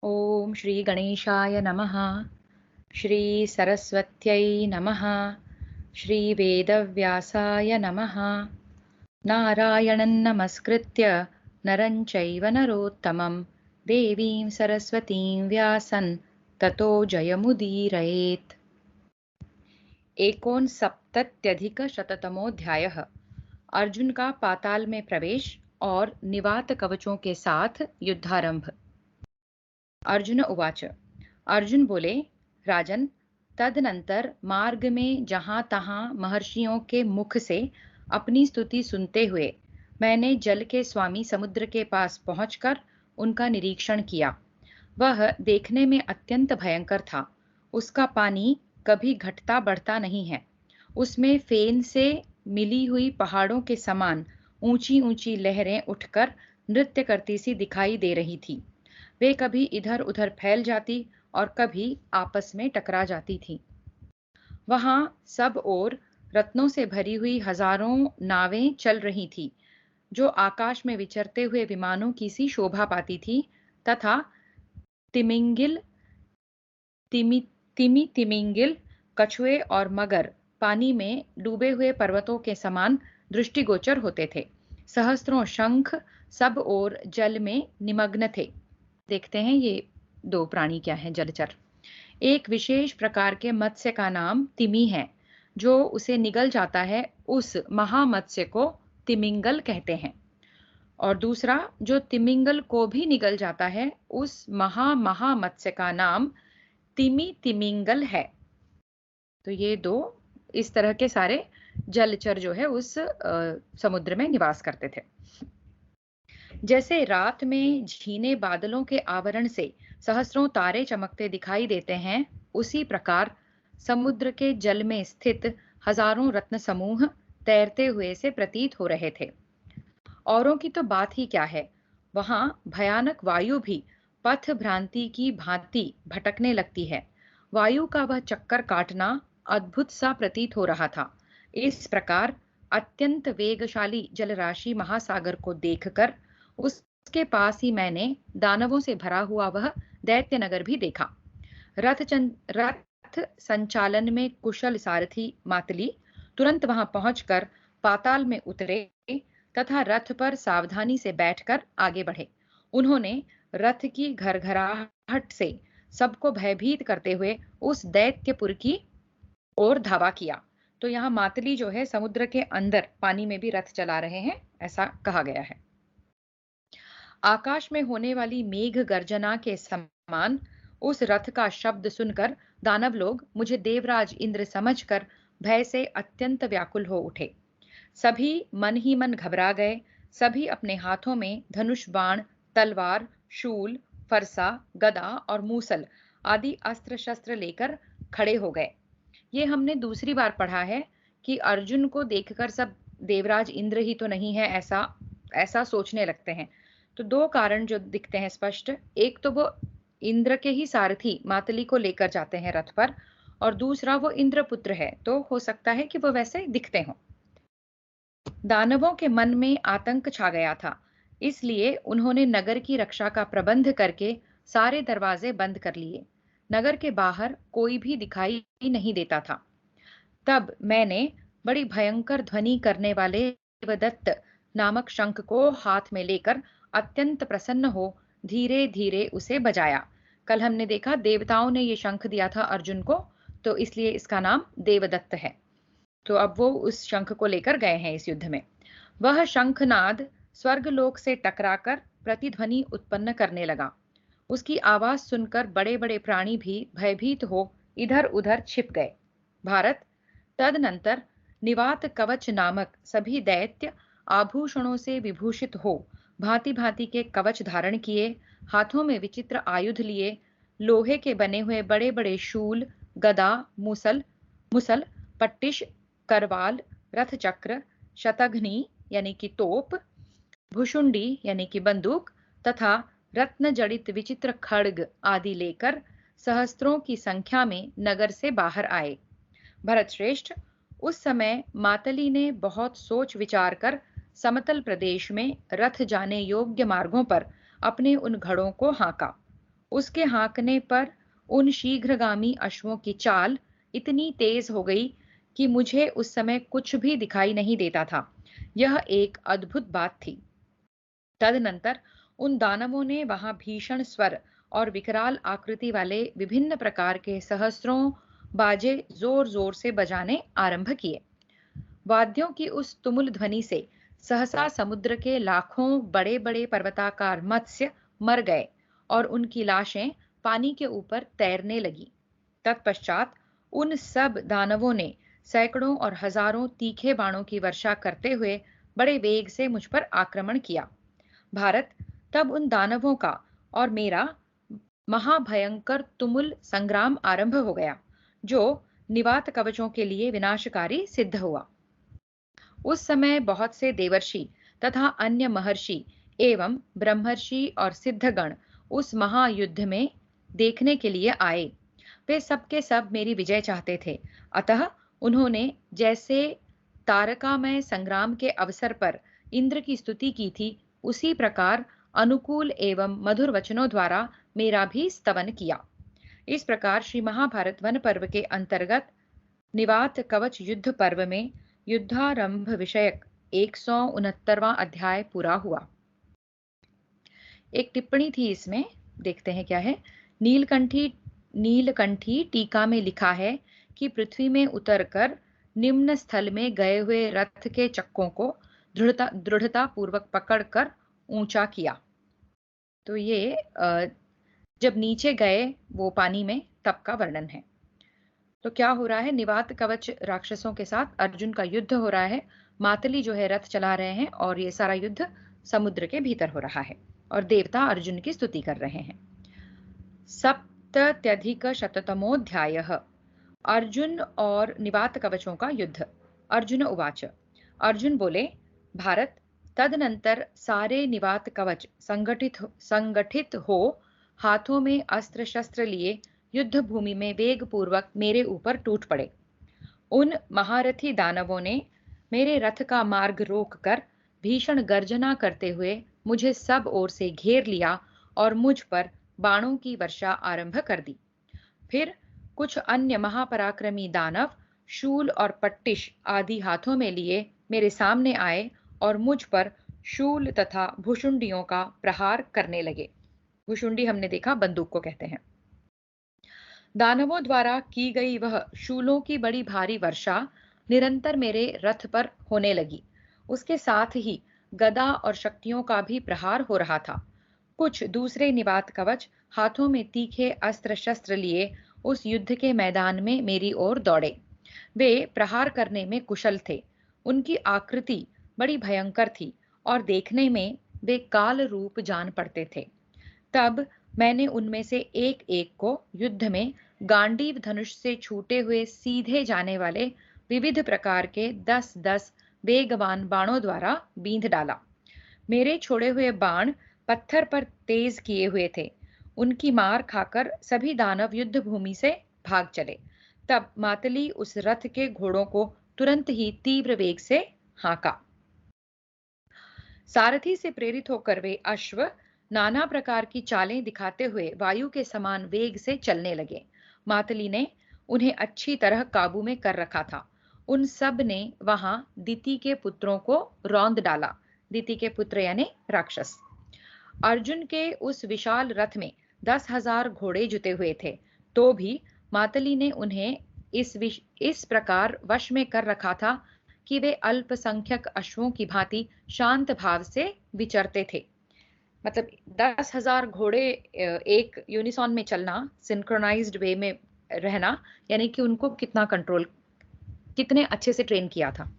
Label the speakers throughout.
Speaker 1: ॐ श्री गणेशाय नमः। श्री सरस्वत्यै नमः। श्री वेदव्यासाय नमः। नारायणं नमस्कृत्य नरं चैव नरोत्तमं देवीं सरस्वतीं व्यासं ततो जयमुदीरयेत्। 69 अर्जुन का पाताल में प्रवेश और निवात कवचों के साथ युद्धारंभ। अर्जुन उवाच। अर्जुन बोले, राजन, तदनंतर मार्ग में जहां तहां महर्षियों के मुख से अपनी स्तुति सुनते हुए मैंने जल के स्वामी समुद्र के पास पहुंचकर उनका निरीक्षण किया। वह देखने में अत्यंत भयंकर था। उसका पानी कभी घटता बढ़ता नहीं है। उसमें फेन से मिली हुई पहाड़ों के समान ऊंची ऊंची लहरें उठकर नृत्य करती सी दिखाई दे रही थी। वे कभी इधर उधर फैल जाती और कभी आपस में टकरा जाती थी। वहां सब ओर रत्नों से भरी हुई हजारों नावें चल रही थी, जो आकाश में विचरते हुए विमानों की सी शोभा पाती थी, तथा तिमिंगिल तिमिंगिल, कछुए और मगर पानी में डूबे हुए पर्वतों के समान दृष्टिगोचर होते थे। सहस्त्रों शंख सब ओर जल में निमग्न थे। देखते हैं ये दो प्राणी क्या हैं, जलचर। एक विशेष प्रकार के मत्स्य का नाम तिमी है। जो उसे निगल जाता है उस महामत्स्य को तिमिंगल कहते हैं, और दूसरा जो तिमिंगल को भी निगल जाता है उस महामत्स्य का नाम तिमिंगल है। तो ये दो इस तरह के सारे जलचर जो है उस समुद्र में निवास करते थे। जैसे रात में झीने बादलों के आवरण से सहस्रों तारे चमकते दिखाई देते हैं, उसी प्रकार समुद्र के जल में स्थित हजारों रत्न समूह तैरते हुए से प्रतीत हो रहे थे। औरों की तो बात ही क्या है, वहां भयानक वायु भी पथ भ्रांति की भांति भटकने लगती है। वायु का वह चक्कर काटना अद्भुत सा प्रतीत हो रहा था। इस प्रकार अत्यंत वेगशाली जलराशि महासागर को देखकर उसके पास ही मैंने दानवों से भरा हुआ वह दैत्य नगर भी देखा। रथ संचालन में कुशल सारथी मातली तुरंत वहां पहुंचकर पाताल में उतरे तथा रथ पर सावधानी से बैठकर आगे बढ़े। उन्होंने रथ की घरघराहट से सबको भयभीत करते हुए उस दैत्यपुर की ओर धावा किया। तो यहाँ मातली जो है समुद्र के अंदर पानी में भी रथ चला रहे हैं, ऐसा कहा गया है। आकाश में होने वाली मेघ गर्जना के समान उस रथ का शब्द सुनकर दानव लोग मुझे देवराज इंद्र समझकर भय से अत्यंत व्याकुल हो उठे। सभी मन ही मन घबरा गए। सभी अपने हाथों में धनुष बाण, तलवार, शूल, फरसा, गदा और मूसल आदि अस्त्र शस्त्र लेकर खड़े हो गए। ये हमने दूसरी बार पढ़ा है कि अर्जुन को देखकर सब देवराज इंद्र ही तो नहीं है, ऐसा सोचने लगते हैं। तो दो कारण जो दिखते हैं स्पष्ट, एक तो वो इंद्र के ही सारथी मातली को लेकर जाते हैं रथ पर, और दूसरा वो इंद्रपुत्र है, तो हो सकता है कि वो वैसे दिखते हों। दानवों के मन में आतंक छा गया था, इसलिए उन्होंने नगर की रक्षा का प्रबंध करके सारे दरवाजे बंद कर लिए। नगर के बाहर कोई भी दिखाई नहीं देता था। तब मैंने बड़ी भयंकर ध्वनि करने वाले देवदत्त नामक शंख को हाथ में लेकर अत्यंत प्रसन्न हो धीरे धीरे उसे बजाया। कल हमने देखा देवताओं ने ये शंख दिया था अर्जुन को, तो इसलिए इसका नाम देवदत्त है। तो अब वो उस शंख को लेकर गए हैं इस युद्ध में। वह शंखनाद स्वर्गलोक से टकराकर प्रतिध्वनि उत्पन्न करने लगा। उसकी आवाज सुनकर बड़े बड़े प्राणी भी भयभीत हो इधर उधर छिप गए। भारत, तदनंतर निवात कवच नामक सभी दैत्य आभूषणों से विभूषित हो भांति भांति के कवच धारण किए, हाथों में विचित्र आयुध लिए, लोहे के बने हुए बड़े बड़े शूल, गदा, मुसल, पट्टिश, करवाल, रथ चक्र, शतघ्नी यानी कि तोप, भुशुंडी यानी कि बंदूक तथा रत्न जड़ित विचित्र खड्ग आदि लेकर सहस्त्रों की संख्या में नगर से बाहर आए। भरत श्रेष्ठ, उस समय मातली ने बहुत सोच विचार कर समतल प्रदेश में रथ जाने योग्य मार्गों पर अपने उन घड़ों को हाँका। उसके हाँकने पर उन शीघ्रगामी अश्वों की चाल इतनी तेज हो गई कि मुझे उस समय कुछ भी दिखाई नहीं देता था। यह एक अद्भुत बात थी। तदनंतर उन दानवों ने वहां भीषण स्वर और विकराल आकृति वाले विभिन्न प्रकार के सहस्रों बाजे जोर जोर से बजाने आरंभ किए। वाद्यों की उस तुमुल ध्वनि से सहसा समुद्र के लाखों बड़े बड़े पर्वताकार मत्स्य मर गए और उनकी लाशें पानी के ऊपर तैरने लगी। तत्पश्चात उन सब दानवों ने सैकड़ों और हजारों तीखे बाणों की वर्षा करते हुए बड़े वेग से मुझ पर आक्रमण किया। भारत, तब उन दानवों का और मेरा महाभयंकर तुमुल संग्राम आरंभ हो गया, जो निवात कवचों के लिए विनाशकारी सिद्ध हुआ। उस समय बहुत से देवर्षि तथा अन्य महर्षि एवं ब्रह्मर्षि और सिद्धगण उस महायुद्ध में देखने के लिए आए। वे सबके सब मेरी विजय चाहते थे। अतः उन्होंने जैसे तारकामय संग्राम के अवसर पर इंद्र की स्तुति की थी, उसी प्रकार अनुकूल एवं मधुर वचनों द्वारा मेरा भी स्तवन किया। इस प्रकार श्री महाभारत वन पर्व के अंतर्गत निवात कवच युद्ध पर्व में युद्धारंभ विषयक 169वां अध्याय पूरा हुआ। एक टिप्पणी थी इसमें, देखते हैं क्या है। नीलकंठी टीका में लिखा है कि पृथ्वी में उतरकर निम्न स्थल में गए हुए रथ के चक्कों को दृढ़ता पूर्वक पकड़कर ऊंचा किया। तो ये जब नीचे गए वो पानी में, तब का वर्णन है। तो क्या हो रहा है, निवात कवच राक्षसों के साथ अर्जुन का युद्ध हो रहा है। मातली जो है रथ चला रहे हैं और ये सारा युद्ध समुद्र के भीतर हो रहा है और देवता अर्जुन की स्तुति कर रहे हैं। सप्तत्यधिकशततमोऽध्यायः। अर्जुन और निवात कवचों का युद्ध। अर्जुन उवाच। अर्जुन बोले, भारत, तदनंतर सारे निवात कवच संगठित हो हाथों में अस्त्र शस्त्र लिए युद्ध भूमि में वेग पूर्वक मेरे ऊपर टूट पड़े। उन महारथी दानवों ने मेरे रथ का मार्ग रोककर भीषण गर्जना करते हुए मुझे सब ओर से घेर लिया और मुझ पर बाणों की वर्षा आरंभ कर दी। फिर कुछ अन्य महापराक्रमी दानव शूल और पट्टिश आदि हाथों में लिए मेरे सामने आए और मुझ पर शूल तथा भुशुंडियों का प्रहार करने लगे। भुशुंडी हमने देखा बंदूक को कहते हैं। दानवों द्वारा की गई वह शूलों की बड़ी भारी वर्षा निरंतर मेरे रथ पर होने लगी। उसके साथ ही गदा और शक्तियों का भी प्रहार हो रहा था। कुछ दूसरे निवात कवच हाथों में तीखे अस्त्र शस्त्र लिए उस युद्ध के मैदान में मेरी ओर दौड़े। वे प्रहार करने में कुशल थे। उनकी आकृति बड़ी भयंकर थी और देखने में वे काल रूप जान पड़ते थे। तब मैंने उनमें से एक एक को युद्ध में गांडीव धनुष से छूटे हुए सीधे जाने वाले विविध प्रकार के 10-10 वेगवान बाणों द्वारा बींध डाला। मेरे छोड़े हुए बाण पत्थर पर तेज किए हुए थे। उनकी मार खाकर सभी दानव युद्ध भूमि से भाग चले। तब मातली उस रथ के घोड़ों को तुरंत ही तीव्र वेग से हाँका। सारथी से प्रेरित होकर वे अश्व नाना प्रकार की चालें दिखाते हुए वायु के समान वेग से चलने लगे। मातली ने उन्हें अच्छी तरह काबू में कर रखा था। उन सब ने वहां दिति के पुत्रों को रौंद डाला। दिति के पुत्र यानी राक्षस। अर्जुन के उस विशाल रथ में 10,000 घोड़े जुटे हुए थे, तो भी मातली ने उन्हें इस प्रकार वश में कर रखा था कि वे अल्पसंख्यक अश्वों की भांति शांत भाव से विचरते थे। मतलब 10,000 घोड़े एक यूनिसॉन में चलना, सिंक्रोनाइज्ड वे में रहना, यानी कि उनको कितने अच्छे से ट्रेन किया था।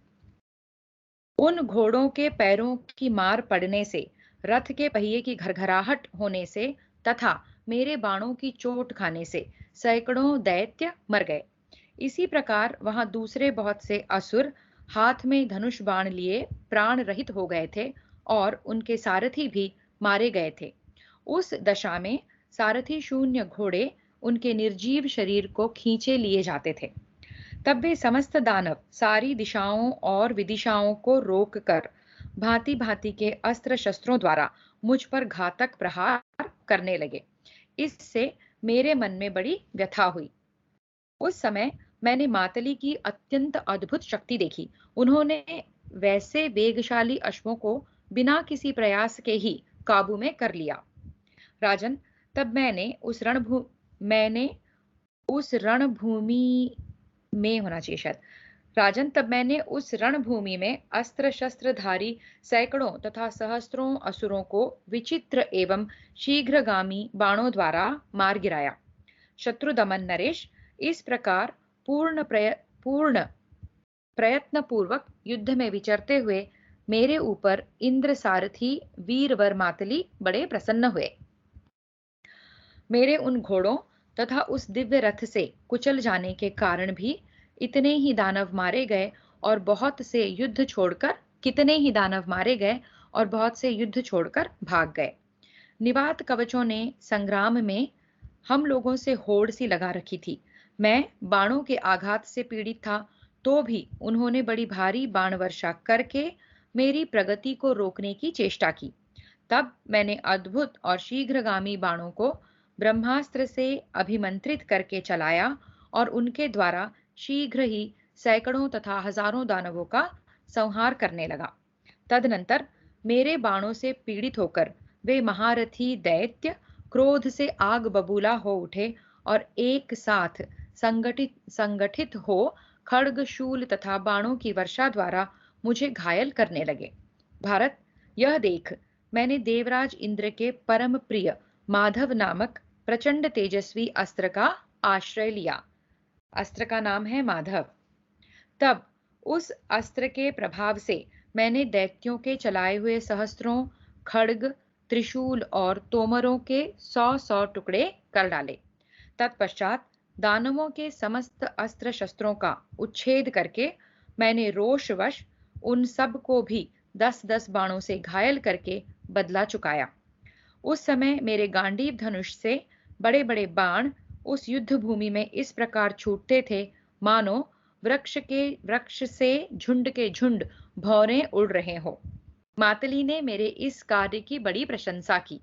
Speaker 1: उन घोड़ों के पैरों की मार पड़ने से, रथ के पहिए की घरघराहट होने से तथा मेरे बाणों की चोट खाने से सैकड़ों दैत्य मर गए। इसी प्रकार वहां दूसरे बहुत से असुर हाथ में धनुष बाण लिए प्राण रहित हो गए थे और उनके सारथी भी मारे गए थे। उस दशा में सारथी शून्य घोड़े उनके निर्जीव शरीर को खींचे लिए जाते थे। तब वे समस्त दानव सारी दिशाओं और विदिशाओं को रोककर भांति भांति के अस्त्र शस्त्रों द्वारा मुझ पर घातक प्रहार करने लगे। इससे मेरे मन में बड़ी व्यथा हुई। उस समय मैंने मातली की अत्यंत अद्भुत शक्ति देखी। उन्होंने वैसे वेगशाली अश्वों को बिना किसी प्रयास के ही काबू में कर लिया। राजन, तब मैंने उस रणभूमि में होना चाहिए शायद। राजन, तब मैंने उस रणभूमि में अस्त्र शस्त्रधारी सैकड़ों तथा सहस्त्रों असुरों को विचित्र एवं शीघ्रगामी बाणों द्वारा मार गिराया। शत्रु दमन नरेश, इस प्रकार पूर्ण प्रयत्न पूर्वक युद्ध में विचरते हुए मेरे ऊपर इंद्र सारथी वीरवर मातली बड़े प्रसन्न हुए। मेरे उन घोड़ों तथा उस दिव्य रथ से कुचल जाने के कारण भी इतने ही दानव मारे गए और बहुत से युद्ध छोड़कर कितने ही दानव मारे गए और बहुत से युद्ध छोड़कर भाग गए। निवात कवचों ने संग्राम में हम लोगों से होड़ सी लगा रखी थी। मैं बाणों के आघात से पीड़ित था, तो भी उन्होंने बड़ी भारी बाण वर्षा करके मेरी प्रगति को रोकने की चेष्टा की। तब मैंने अद्भुत और शीघ्रगामी बाणों को ब्रह्मास्त्र से अभिमंत्रित करके चलाया और उनके द्वारा शीघ्र ही सैकड़ों तथा हजारों दानवों का संहार करने लगा। तदनंतर मेरे बाणों से पीड़ित होकर वे महारथी दैत्य क्रोध से आग बबूला हो उठे और एक साथ संगठित हो खड्ग शूल तथा बाणों की वर्षा द्वारा मुझे घायल करने लगे। भारत, यह देख मैंने देवराज इंद्र के परम प्रिय माधव नामक प्रचंड तेजस्वी अस्त्र का आश्रय लिया। अस्त्र का नाम है माधव। तब उस अस्त्र के प्रभाव से मैंने दैत्यों के चलाए हुए सहस्त्रों खड्ग त्रिशूल और तोमरों के 100 टुकड़े कर डाले। तत्पश्चात दानवों के समस्त अस्त्र शस्त्रों का उच्छेद करके मैंने रोषवश उन सब को भी 10-10 बाणों से घायल करके बदला चुकाया। उस समय मेरे गांडीव धनुष से बड़े बड़े बाण उस युद्ध भूमि में इस प्रकार छूटते थे मानो वृक्ष से झुंड के झुंड भौरें उड़ रहे हो। मातली ने मेरे इस कार्य की बड़ी प्रशंसा की।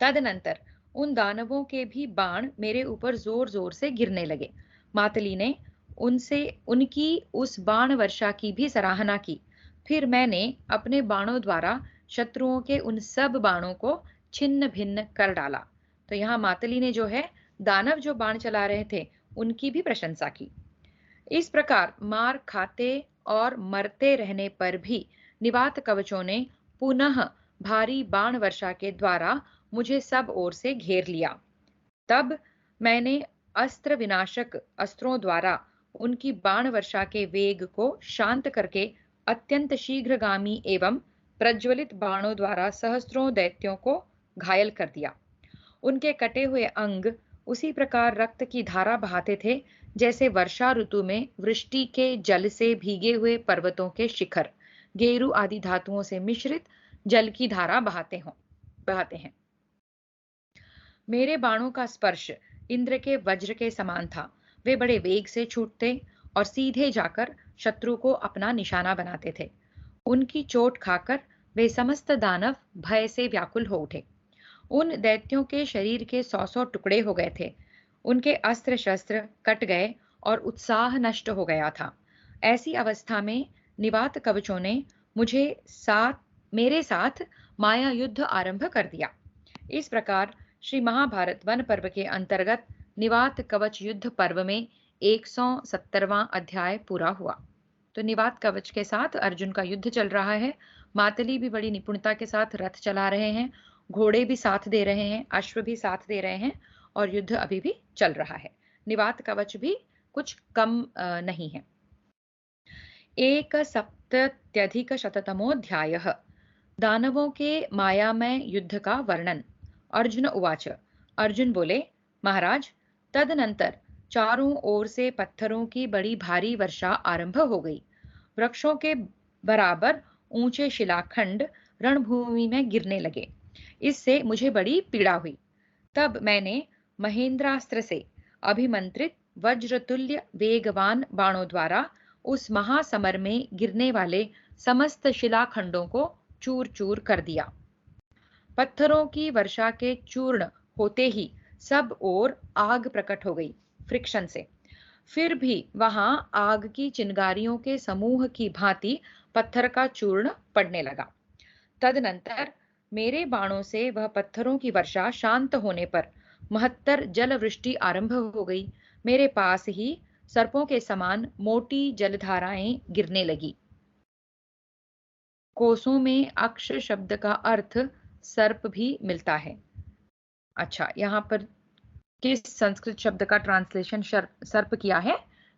Speaker 1: तदनंतर उन दानवों के भी बाण मेरे ऊपर जोर जोर से गिरने लगे। मातली ने उनकी उस बाण वर्षा की भी सराहना की। फिर मैंने अपने बाणों द्वारा शत्रुओं के उन सब बाणों को छिन्न भिन्न कर डाला। तो यहाँ मातली ने जो है दानव जो बाण चला रहे थे उनकी भी प्रशंसा की। इस प्रकार मार खाते और मरते रहने पर भी निवात कवचों ने पुनः भारी बाण वर्षा के द्वारा मुझे सब ओर से घेर लिया। तब मैंने अस्त्र विनाशक अस्त्रों द्वारा उनकी बाण वर्षा के वेग को शांत करके अत्यंत शीघ्रगामी एवं प्रज्वलित बाणों द्वारा सहस्त्रों दैत्यों को घायल कर दिया। उनके कटे हुए अंग उसी प्रकार रक्त की धारा बहाते थे जैसे वर्षा ऋतु में वृष्टि के जल से भीगे हुए पर्वतों के शिखर गेरू आदि धातुओं से मिश्रित जल की धारा बहाते हैं। मेरे बाणों का स्पर्श इंद्र के वज्र के समान था। वे बड़े वेग से छूटते और सीधे जाकर शत्रु को अपना निशाना बनाते थे। उनकी चोट खाकर वे समस्त दानव भय से व्याकुल हो उठे। उन दैत्यों के शरीर के 100 टुकड़े हो गए थे। उनके अस्त्र शस्त्र कट गए और उत्साह नष्ट हो गया था। ऐसी अवस्था में निवात कवचों ने मेरे साथ माया युद्ध आरंभ कर दिया। इस प्रकार श्री महाभारत वन पर्व के अंतर्गत निवात कवच युद्ध पर्व में 170वां अध्याय पूरा हुआ। तो निवात कवच के साथ अर्जुन का युद्ध चल रहा है। मातली भी बड़ी निपुणता के साथ रथ चला रहे हैं, घोड़े भी साथ दे रहे हैं, अश्व भी साथ दे रहे हैं और युद्ध अभी भी चल रहा है। निवात कवच भी कुछ कम नहीं है। 1सप्तत्यधिकशततमोऽध्यायः। दानवों के मायामय युद्ध का वर्णन। अर्जुन उवाच। अर्जुन बोले, महाराज, तदनंतर चारों ओर से पत्थरों की बड़ी भारी वर्षा आरंभ हो गई। वृक्षों के बराबर ऊंचे शिलाखंड रणभूमि में गिरने लगे। इससे मुझे बड़ी पीड़ा हुई। तब मैंने महेंद्रास्त्र से अभिमंत्रित वज्रतुल्य वेगवान बाणों द्वारा उस महासमर में गिरने वाले समस्त शिलाखंडों को चूर चूर कर दिया। पत्थरों की वर्षा के चूर्ण होते ही सब ओर आग प्रकट हो गई फ्रिक्शन से। फिर भी वहां आग की चिंगारियों के समूह की भांति पत्थर का चूर्ण पड़ने लगा। तदनंतर मेरे बाणों से वह पत्थरों की वर्षा शांत होने पर महत्तर जलवृष्टि आरंभ हो गई। मेरे पास ही सर्पों के समान मोटी जलधाराएं गिरने लगी। कोसों में अक्ष शब्द का अर्थ सर्प भी मिलता है। अच्छा, यहाँ पर किस संस्कृत शब्द का ट्रांसलेशन सर्प किया है,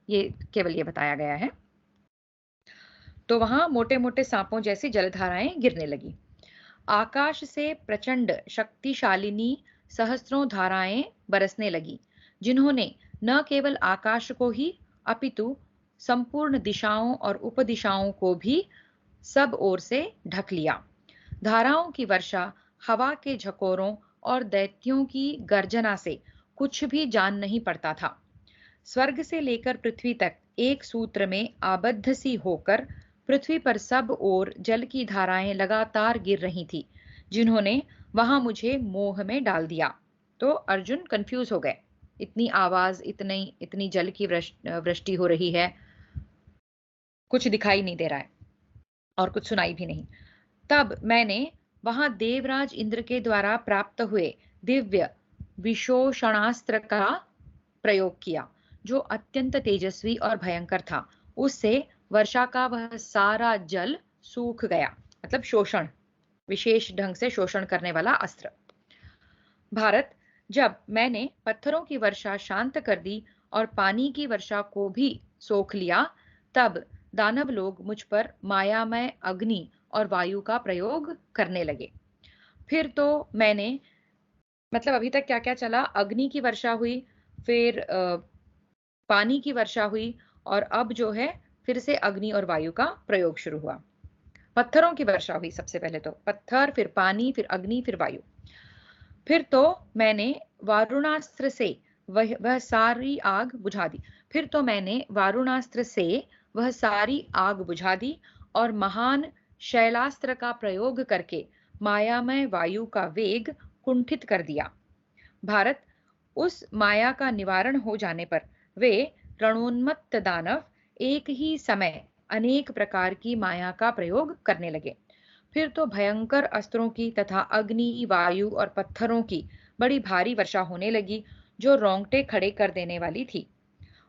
Speaker 1: ये केवल ये बताया गया है। तो वहां मोटे मोटे सांपों जैसी जलधाराएं गिरने लगी। आकाश से प्रचंड शक्तिशालिनी सहस्त्रों धाराएं बरसने लगी, जिन्होंने न केवल आकाश को ही अपितु संपूर्ण दिशाओं और उपदिशाओं को भी सब ओर से ढक लिया। धाराओं की वर्षा हवा के झकोरों और दैत्यों की गर्जना से कुछ भी जान नहीं पड़ता था। स्वर्ग से लेकर पृथ्वी तक एक सूत्र में आबद्ध सी होकर पृथ्वी पर सब ओर जल की धाराएं लगातार गिर रही थी, जिन्होंने वहां मुझे मोह में डाल दिया। तो अर्जुन कंफ्यूज हो गए, इतनी आवाज, इतनी इतनी जल की वृष्टि हो रही है, कुछ दिखाई नहीं दे रहा है और कुछ सुनाई भी नहीं। तब मैंने वहां देवराज इंद्र के द्वारा प्राप्त हुए दिव्य विशोषणास्त्र का प्रयोग किया, जो अत्यंत तेजस्वी और भयंकर था। उससे वर्षा का वह सारा जल सूख गया। मतलब शोषण, विशेष ढंग से शोषण करने वाला अस्त्र। भारत, जब मैंने पत्थरों की वर्षा शांत कर दी और पानी की वर्षा को भी सोख लिया, तब दानव लोग मुझ पर मायामय अग्नि और वायु का प्रयोग करने लगे। फिर तो मैंने, मतलब अभी तक क्या क्या चला, अग्नि की वर्षा हुई, फिर पानी की वर्षा हुई, और अब जो है फिर से अग्नि और वायु का प्रयोग शुरू हुआ। पत्थरों की वर्षा हुई सबसे पहले, तो पत्थर, फिर पानी, फिर अग्नि, फिर वायु। फिर तो मैंने वारुणास्त्र से वह सारी आग बुझा दी। फिर तो मैंने वारुणास्त्र से वह सारी आग बुझा दी और महान शैलास्त्र का प्रयोग करके मायामय वायु का वेग कुंठित कर दिया। भारत, उस माया का निवारण हो जाने पर वे रणोन्मत्त दानव एक ही समय अनेक प्रकार की माया का प्रयोग करने लगे। फिर तो भयंकर अस्त्रों की तथा अग्नि, वायु और पत्थरों की बड़ी भारी वर्षा होने लगी, जो रोंगटे खड़े कर देने वाली थी।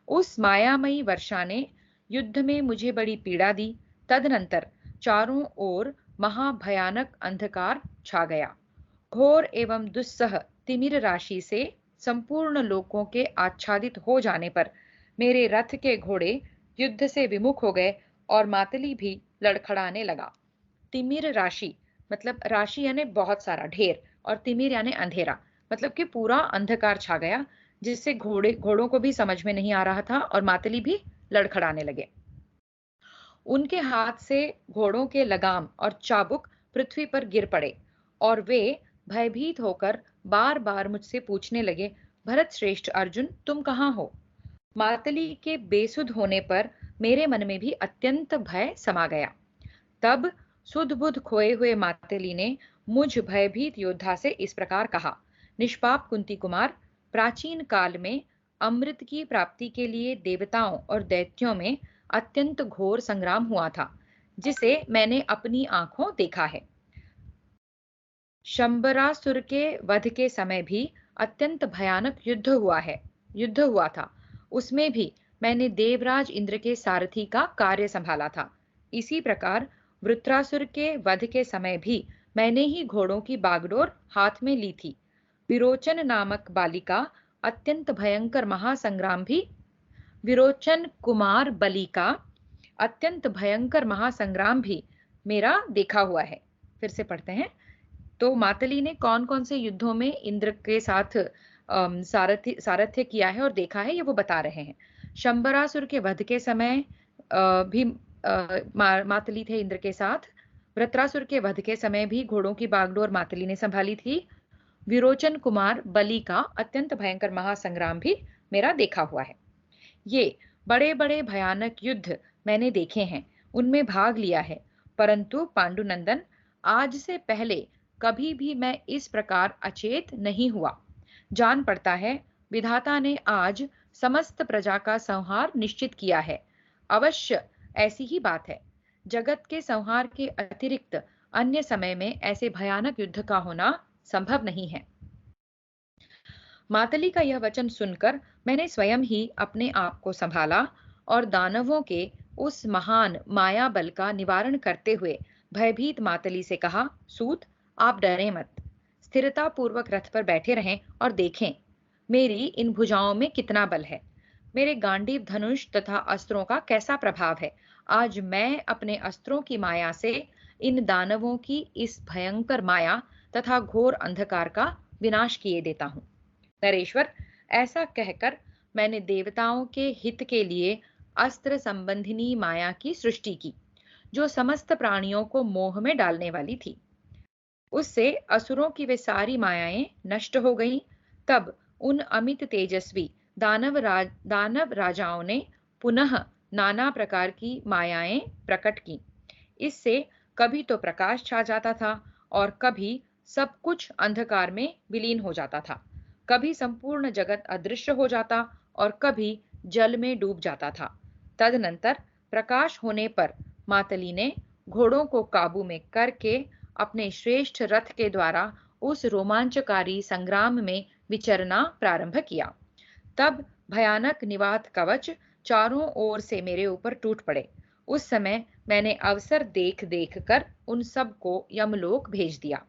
Speaker 1: उस मायामयी वर्षा ने युद्ध में मुझे बड़ी पीड़ा दी। तदनंतर चारों ओर महाभयानक अंधकार छा गया। घोर एवं दुस्सह तिमिर राशि से संपूर्ण लोकों के आच्छादित हो जाने पर मेरे रथ के घोड़े युद्ध से विमुख हो गए और मातली भी लड़खड़ाने लगा। तिमिर राशि मतलब राशि यानी बहुत सारा, ढेर, और तिमिर यानी अंधेरा, मतलब कि पूरा अंधकार छा गया, जिससे घोड़ों को भी समझ में नहीं आ रहा था और मातली भी लड़खड़ाने लगे। उनके हाथ से घोड़ों के लगाम और चाबुक पृथ्वी पर गिर पड़े और वे भयभीत होकर बार बार मुझसे पूछने लगे, भरत श्रेष्ठ अर्जुन, तुम कहाँ हो? मातली के बेसुध होने पर मेरे मन में भी अत्यंत भय समा गया। तब सुध बुध खोए हुए मातली ने मुझ भयभीत योद्धा से इस प्रकार कहा, निष्पाप कुंती कुमार, प्राचीन काल में अमृत की प्राप्ति के लिए देवताओं और दैत्यों में अत्यंत घोर संग्राम हुआ था, जिसे मैंने अपनी आंखों देखा है। शंबरासुर के वध के समय भी अत्यंत भयानक युद्ध हुआ था। उसमें भी मैंने देवराज इंद्र के सारथी का कार्य संभाला था। इसी प्रकार वृत्रासुर के वध के समय भी मैंने ही घोड़ों की बागडोर हाथ में ली थी। विरोचन नामक बालिका अत्यंत भयंकर महासंग्राम भी विरोचन कुमार बलि का अत्यंत भयंकर महासंग्राम भी मेरा देखा हुआ है। फिर से पढ़ते हैं। तो मातली ने कौन कौन से युद्धों में इंद्र के साथ सारथ्य किया है और देखा है, ये वो बता रहे हैं। शंबरासुर के वध के समय भी मातली थे इंद्र के साथ। वृत्रासुर के वध के समय भी घोड़ों की बागडोर मातली ने संभाली थी। विरोचन कुमार बलि का अत्यंत भयंकर महासंग्राम भी मेरा देखा हुआ है। ये बड़े बड़े भयानक युद्ध मैंने देखे हैं, उनमें भाग लिया है, परंतु पांडुनंदन, आज से पहले कभी भी मैं इस प्रकार अचेत नहीं हुआ। जान पड़ता है विधाता ने आज समस्त प्रजा का संहार निश्चित किया है। अवश्य ऐसी ही बात है। जगत के संहार के अतिरिक्त अन्य समय में ऐसे भयानक युद्ध का होना संभव नहीं है। मातली का यह वचन सुनकर मैंने स्वयं ही अपने आप को संभाला और दानवों के उस महान माया बल का निवारण करते हुए भयभीत मातली से कहा, सूत, आप डरें मत। स्थिरता पूर्वक रथ पर बैठे रहें और देखें मेरी इन भुजाओं में कितना बल है, मेरे गांडीव धनुष तथा अस्त्रों का कैसा प्रभाव है। आज मैं अपने अस्त्रों की माया से इन दानवों की इस भयंकर माया तथा घोर अंधकार का विनाश किए देता हूं। नरेश्वर, ऐसा कहकर मैंने देवताओं के हित के लिए अस्त्र संबंधिनी माया की सृष्टि की, जो समस्त प्राणियों को मोह में डालने वाली थी। उससे असुरों की वे सारी मायाएं नष्ट हो गईं। तब उन अमित तेजस्वी दानव राजाओं ने पुनः नाना प्रकार की मायाएं प्रकट की। इससे कभी तो प्रकाश छा जाता था और कभी सब कुछ अंधकार में विलीन हो जाता था। कभी संपूर्ण जगत अदृश्य हो जाता और कभी जल में डूब जाता था। तदनंतर प्रकाश होने पर मातली ने घोड़ों को काबू में करके अपने श्रेष्ठ रथ के द्वारा उस रोमांचकारी संग्राम में विचरना प्रारंभ किया। तब भयानक निवात कवच चारों ओर से मेरे ऊपर टूट पड़े। उस समय मैंने अवसर देख देख कर उन सबको यमलोक भेज दिया।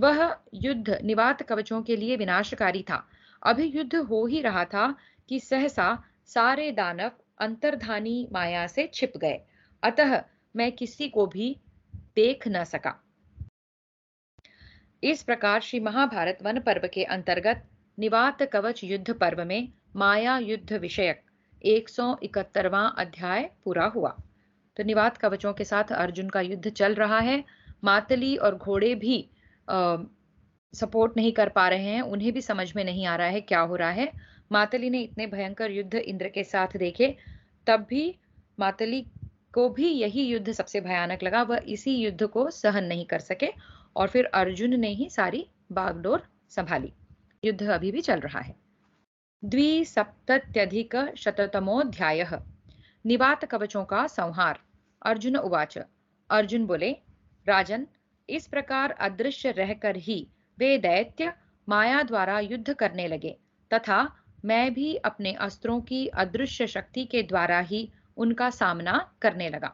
Speaker 1: वह युद्ध निवात कवचों के लिए विनाशकारी था। अभी युद्ध हो ही रहा था कि सहसा सारे दानव अंतर्धानी माया से छिप गए। अतः मैं किसी को भी देख न सका। इस प्रकार श्री महाभारत वन पर्व के अंतर्गत निवात कवच युद्ध पर्व में माया युद्ध विषयक 171वां अध्याय पूरा हुआ। तो निवात कवचों के साथ अर्जुन का युद्ध चल रहा है। मातली और घोड़े भी सपोर्ट नहीं कर पा रहे हैं, उन्हें भी समझ में नहीं आ रहा है क्या हो रहा है। मातली ने इतने भयंकर युद्ध इंद्र के साथ देखे, तब भी मातली को भी यही युद्ध सबसे भयानक लगा। वह इसी युद्ध को सहन नहीं कर सके और फिर अर्जुन ने ही सारी बागडोर संभाली। युद्ध अभी भी चल रहा है। 2सप्तत्यधिकशततमोऽध्यायः निवात कवचों का संहार। अर्जुन उवाच। अर्जुन बोले, राजन, इस प्रकार अदृश्य रहकर ही वे दैत्य माया द्वारा युद्ध करने लगे तथा मैं भी अपने अस्त्रों की अदृश्य शक्ति के द्वारा ही उनका सामना करने लगा।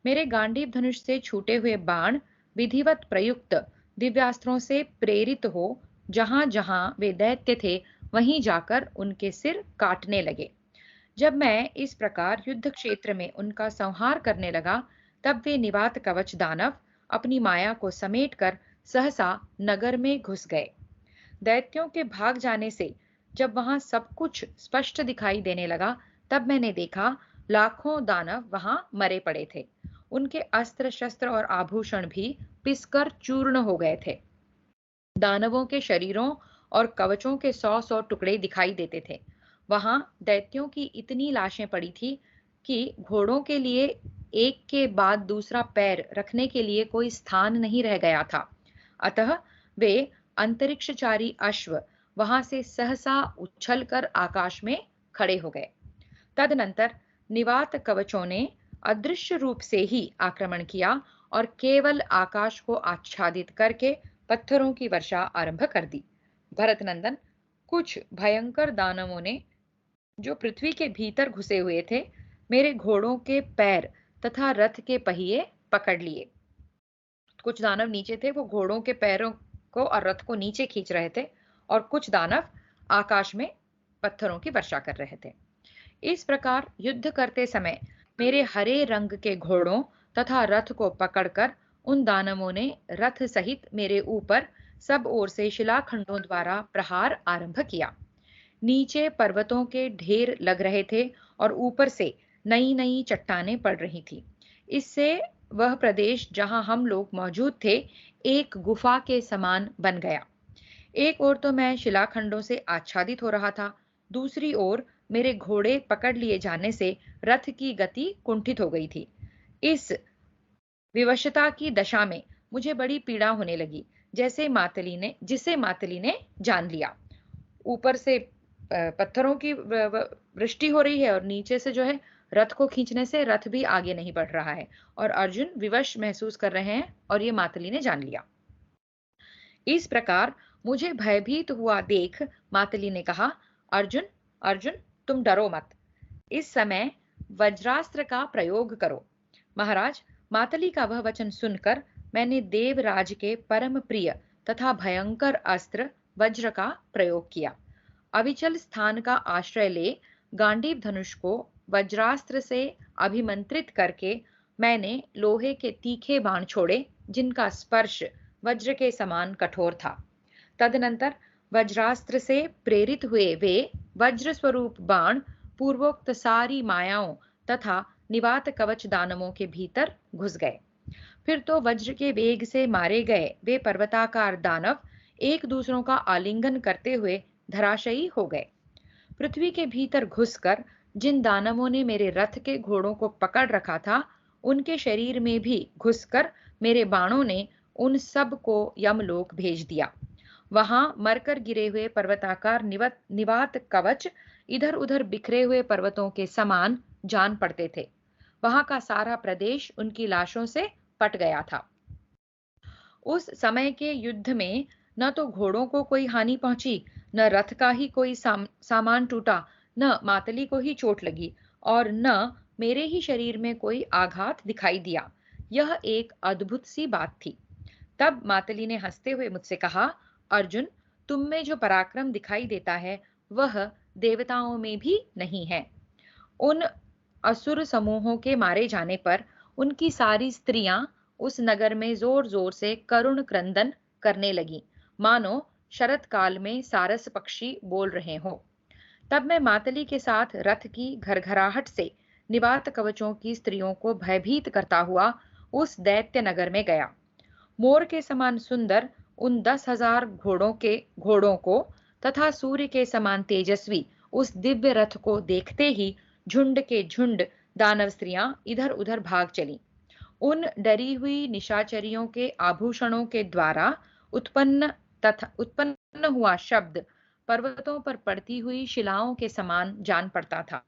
Speaker 1: मेरे गांडीव धनुष से छूटे हुए बाण विधिवत प्रयुक्त दिव्यास्त्रों से प्रेरित हो जहां जहां वे दैत्य थे वहीं जाकर उनके सिर काटने लगे। जब मैं इस प्रकार युद्ध क्षेत्र में उनका संहार करने लगा, तब वे निवात कवच दानव अपनी माया को समेटकर सहसा नगर में घुस गए। दैत्यों के भाग जाने से जब वहां सब कुछ स्पष्ट दिखाई देने लगा, तब मैंने देखा लाखों दानव वहां मरे पड़े थे। उनके अस्त्र शस्त्र और आभूषण भी पिसकर चूर्ण हो गए थे। दानवों के शरीरों और कवचों के 100-100 टुकड़े दिखाई देते थे। वहां दैत्यों की इतनी लाशें पड़ी थी कि घोड़ों के लिए एक के बाद दूसरा पैर रखने के लिए कोई स्थान नहीं रह गया था। अतः वे अंतरिक्षचारी अश्व वहां से सहसा उछलकर आकाश में खड़े हो गए। तदनंतर निवात कवचों ने अदृश्य रूप से ही आक्रमण किया और केवल आकाश को आच्छादित करके पत्थरों की वर्षा आरंभ कर दी। भरतनंदन, कुछ भयंकर दानवों ने जो पृथ्वी के भीतर घुसे हुए थे, मेरे घोड़ों के पैर तथा रथ के पहिए पकड़ लिए। कुछ दानव नीचे थे, वो घोड़ों के पैरों को और रथ को नीचे खींच रहे थे और कुछ दानव आकाश में पत्थरों की वर्षा कर रहे थे। इस प्रकार युद्ध करते समय मेरे हरे रंग के घोड़ों तथा रथ को पकड़कर उन दानवों ने रथ सहित मेरे ऊपर सब ओर से शिलाखंडों द्वारा प्रहार आरंभ किया। नीचे पर्वतों के ढेर लग रहे थे और ऊपर से नई नई चट्टानें पड़ रही थी। इससे वह प्रदेश जहां हम लोग मौजूद थे एक गुफा के समान बन गया। एक ओर तो मैं शिलाखंडों से आच्छादित हो रहा था, दूसरी ओर मेरे घोड़े पकड़ लिए जाने से रथ की गति कुंठित हो गई थी। इस विवशता की दशा में मुझे बड़ी पीड़ा होने लगी, जिसे मातली ने जान लिया। ऊपर से पत्थरों की वृष्टि हो रही है और नीचे से जो है रथ को खींचने से रथ भी आगे नहीं बढ़ रहा है और अर्जुन विवश महसूस कर रहे हैं और ये मातली ने जान लिया। इस प्रकार मुझे भयभीत हुआ देख मातली ने कहा, अर्जुन, अर्जुन, तुम डरो मत। इस समय वज्रास्त्र का प्रयोग करो। महाराज, मातली का वह वचन सुनकर मैंने देवराज के परम प्रिय तथा भयंकर अस्त्र वज्र का प्रयोग किया। अविचल स्थान का आश्रय ले गांडीव धनुष को वज्रास्त्र से अभिमंत्रित करके मैंने लोहे के तीखे बाण छोड़े, जिनका स्पर्श वज्र के समान कठोर था। तदनंतर वज्रास्त्र से प्रेरित हुए वे वज्र स्वरूप बाण पूर्वोक्त सारी मायाओं तथा निवात कवच दानवों के भीतर घुस गए। फिर तो वज्र के वेग से मारे गए वे पर्वताकार दानव एक दूसरों का आलिंगन करते हुए धराशायी हो गए। पृथ्वी के भीतर घुसकर जिन दानवों ने मेरे रथ के घोड़ों को पकड़ रखा था, उनके शरीर में भी घुसकर मेरे बाणों ने उन सब को यमलोक भेज दिया। वहां मरकर गिरे हुए पर्वताकार निवात कवच इधर उधर बिखरे हुए पर्वतों के समान जान पड़ते थे। वहां का सारा प्रदेश उनकी लाशों से पट गया था। उस समय के युद्ध में न तो घोड़ों को कोई हानि पहुंची, न रथ का ही कोई सामान टूटा, न मातली को ही चोट लगी और न मेरे ही शरीर में कोई आघात दिखाई दिया। यह एक अद्भुत सी बात थी। तब मातली ने हंसते हुए मुझसे कहा, अर्जुन, तुम में जो पराक्रम दिखाई देता है वह देवताओं में भी नहीं है। उन असुर समूहों के मारे जाने पर उनकी सारी स्त्रियां उस नगर में जोर जोर से करुण क्रंदन करने लगी, मानो शरत काल में सारस पक्षी बोल रहे हों। तब मैं मातली के साथ रथ की घरघराहट से निवात कवचों की स्त्रियों को भयभीत करता हुआ उस दैत्य नगर में गया। मोर के समान सुंदर उन 10,000 घोड़ों को तथा सूर्य के समान तेजस्वी उस दिव्य रथ को देखते ही झुंड के झुंड दानव स्त्रियां इधर उधर भाग चली। उन डरी हुई निशाचरियों के आभूषणों के द्वारा उत्पन्न हुआ शब्द पर्वतों पर पड़ती हुई शिलाओं के समान जान पड़ता था।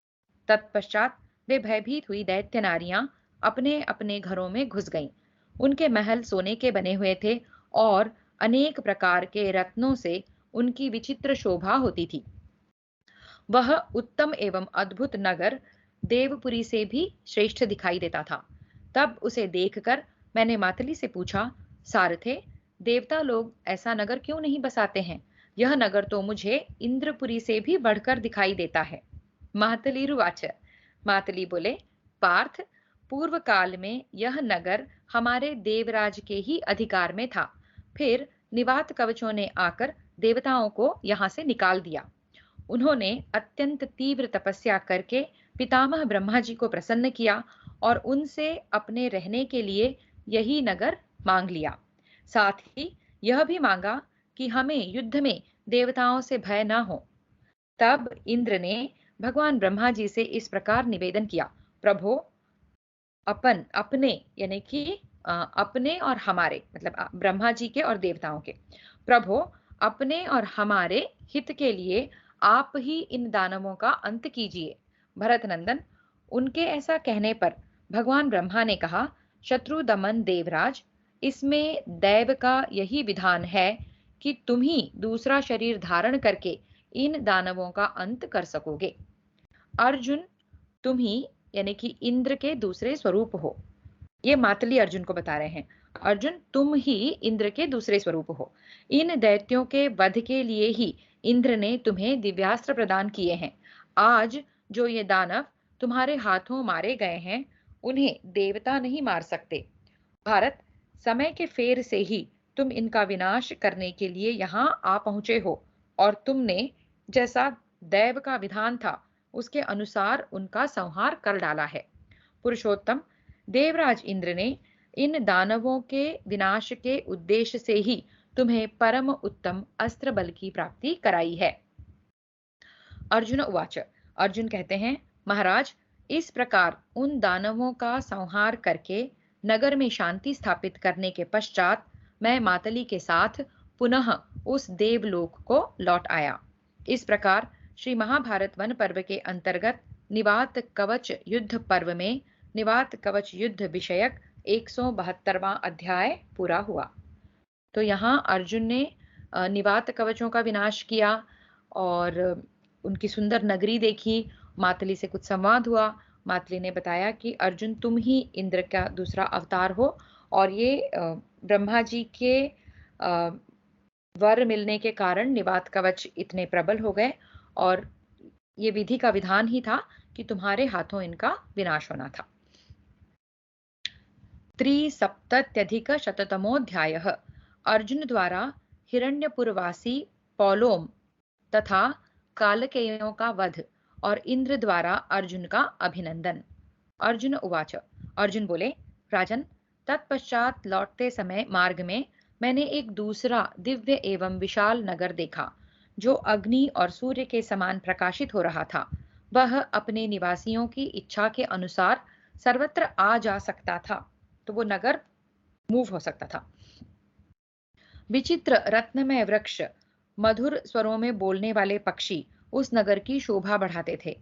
Speaker 1: तत्पश्चात वे भयभीत हुई दैत्य नारियां अपने अपने घरों में घुस गईं। उनके महल सोने के बने हुए थे और अनेक प्रकार के रत्नों से उनकी विचित्र शोभा होती थी। वह उत्तम एवं अद्भुत नगर देवपुरी से भी श्रेष्ठ दिखाई देता था। तब उसे देखकर मैंने मातली से पूछा, सारथे, देवता लोग ऐसा नगर क्यों नहीं बसाते हैं? यह नगर तो मुझे इंद्रपुरी से भी बढ़कर दिखाई देता है। मातली रुवाच। मातली बोले, पार्थ, पूर्व काल में यह नगर हमारे देवराज के ही अधिकार में था। फिर निवात कवचों ने आकर देवताओं को यहाँ से निकाल दिया। उन्होंने अत्यंत तीव्र तपस्या करके पितामह ब्रह्मा जी को प्रसन्न किया और उनसे अपने रहने के लिए यही नगर मांग लिया। साथ ही यह भी मांगा कि हमें युद्ध में देवताओं से भय न हो। तब इंद्र ने भगवान ब्रह्मा जी से इस प्रकार निवेदन किया, प्रभो, अपने यानी कि अपने और हमारे, मतलब ब्रह्मा जी के और देवताओं के, प्रभो, अपने और हमारे हित के लिए आप ही इन दानवों का अंत कीजिए। भरत नंदन, उनके ऐसा कहने पर भगवान ब्रह्मा ने कहा, शत्रु दमन देवराज, इसमें दैव का यही विधान है कि तुम ही दूसरा शरीर धारण करके इन दानवों का अंत कर सकोगे। अर्जुन, तुम ही यानी कि इंद्र के दूसरे स्वरूप हो। ये मातली अर्जुन को बता रहे हैं, अर्जुन, तुम ही इंद्र के दूसरे स्वरूप हो। इन दैत्यों के वध के लिए ही इंद्र ने तुम्हें दिव्यास्त्र प्रदान किए हैं। आज जो ये दानव तुम्हारे हाथों मारे गए हैं, उन्हें देवता नहीं मार सकते। भारत, समय के फेर से ही तुम इनका विनाश करने के लिए यहाँ आ पहुंचे हो और तुमने जैसा दैव का विधान था उसके अनुसार उनका संहार कर डाला है। पुरुषोत्तम, देवराज इंद्र ने इन दानवों के विनाश के उद्देश्य से ही तुम्हें परम उत्तम अस्त्र बल की प्राप्ति कराई है। अर्जुन उवाच। अर्जुन कहते हैं, महाराज, इस प्रकार उन दानवों का संहार करके नगर में शांति स्थापित करने के पश्चात मैं मातली के साथ पुनः उस देवलोक को लौट आया। इस प्रकार श्री महाभारत वन पर्व के अंतर्गत निवात कवच युद्ध पर्व में निवात कवच युद्ध विषयक 172वां अध्याय पूरा हुआ। तो यहाँ अर्जुन ने निवात कवचों का विनाश किया और उनकी सुंदर नगरी देखी। मातली से कुछ संवाद हुआ। मातली ने बताया कि अर्जुन तुम ही इंद्र का दूसरा अवतार हो और ये ब्रह्मा जी के वर मिलने के कारण निवात कवच इतने प्रबल हो गए और ये विधि का विधान ही था कि तुम्हारे हाथों इनका विनाश होना था। 3सप्तत्यधिकशततमोऽध्यायः। अर्जुन द्वारा हिरण्यपुरवासी पौलोम तथा कालकेयों का वध और इंद्र द्वारा अर्जुन का अभिनंदन। अर्जुन उवाच। अर्जुन बोले, राजन, तत्पश्चात लौटते समय मार्ग में मैंने एक दूसरा दिव्य एवं विशाल नगर देखा जो अग्नि और सूर्य के समान प्रकाशित हो रहा था। वह अपने निवासियों की इच्छा के अनुसार सर्वत्र आ जा सकता था, तो वो नगर मूव हो सकता था। विचित्र रत्नमय वृक्ष, मधुर स्वरों में बोलने वाले पक्षी उस नगर की शोभा बढ़ाते थे।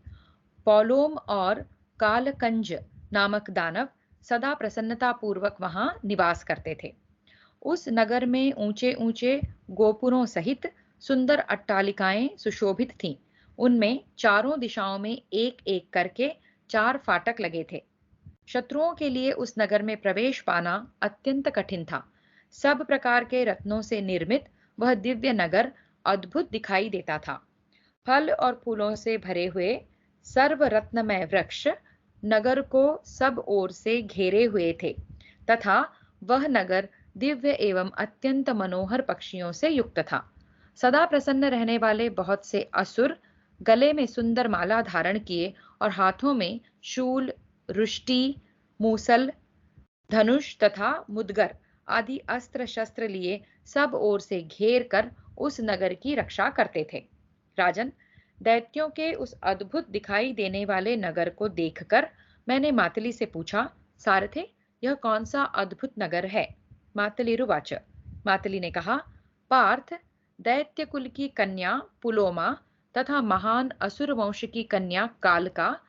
Speaker 1: पौलोम और कालकंज नामक दानव सदा प्रसन्नता पूर्वक वहां निवास करते थे। उस नगर में ऊंचे ऊंचे गोपुरों सहित सुंदर अट्टालिकाएं सुशोभित थीं। उनमें चारों दिशाओं में एक एक करके 4 फाटक लगे थे। शत्रुओं के लिए उस नगर में प्रवेश पाना अत्यंत कठिन था। सब प्रकार के रत्नों से निर्मित वह दिव्य नगर अद्भुत दिखाई देता था। फल और फूलों से भरे हुए सर्वरत्नमय वृक्ष नगर को सब ओर से घेरे हुए थे तथा वह नगर दिव्य एवं अत्यंत मनोहर पक्षियों से युक्त था। सदा प्रसन्न रहने वाले बहुत से असुर गले में सुंदर माला धारण किए और हाथों में शूल, रुष्टि, मूसल, धनुष तथा मुदगर आदि अस्त्र शस्त्र लिए सब ओर से घेर कर उस नगर की रक्षा करते थे। राजन, दैत्यों के उस अद्भुत दिखाई देने वाले नगर को देखकर मैंने मातली से पूछा, सारथे, यह कौन सा अद्भुत नगर है? मातलीरुवाच। मातली ने कहा, पार्थ, दैत्य कुल की कन्या पुलोमा तथा महान असुर वंश की कन्या कालका,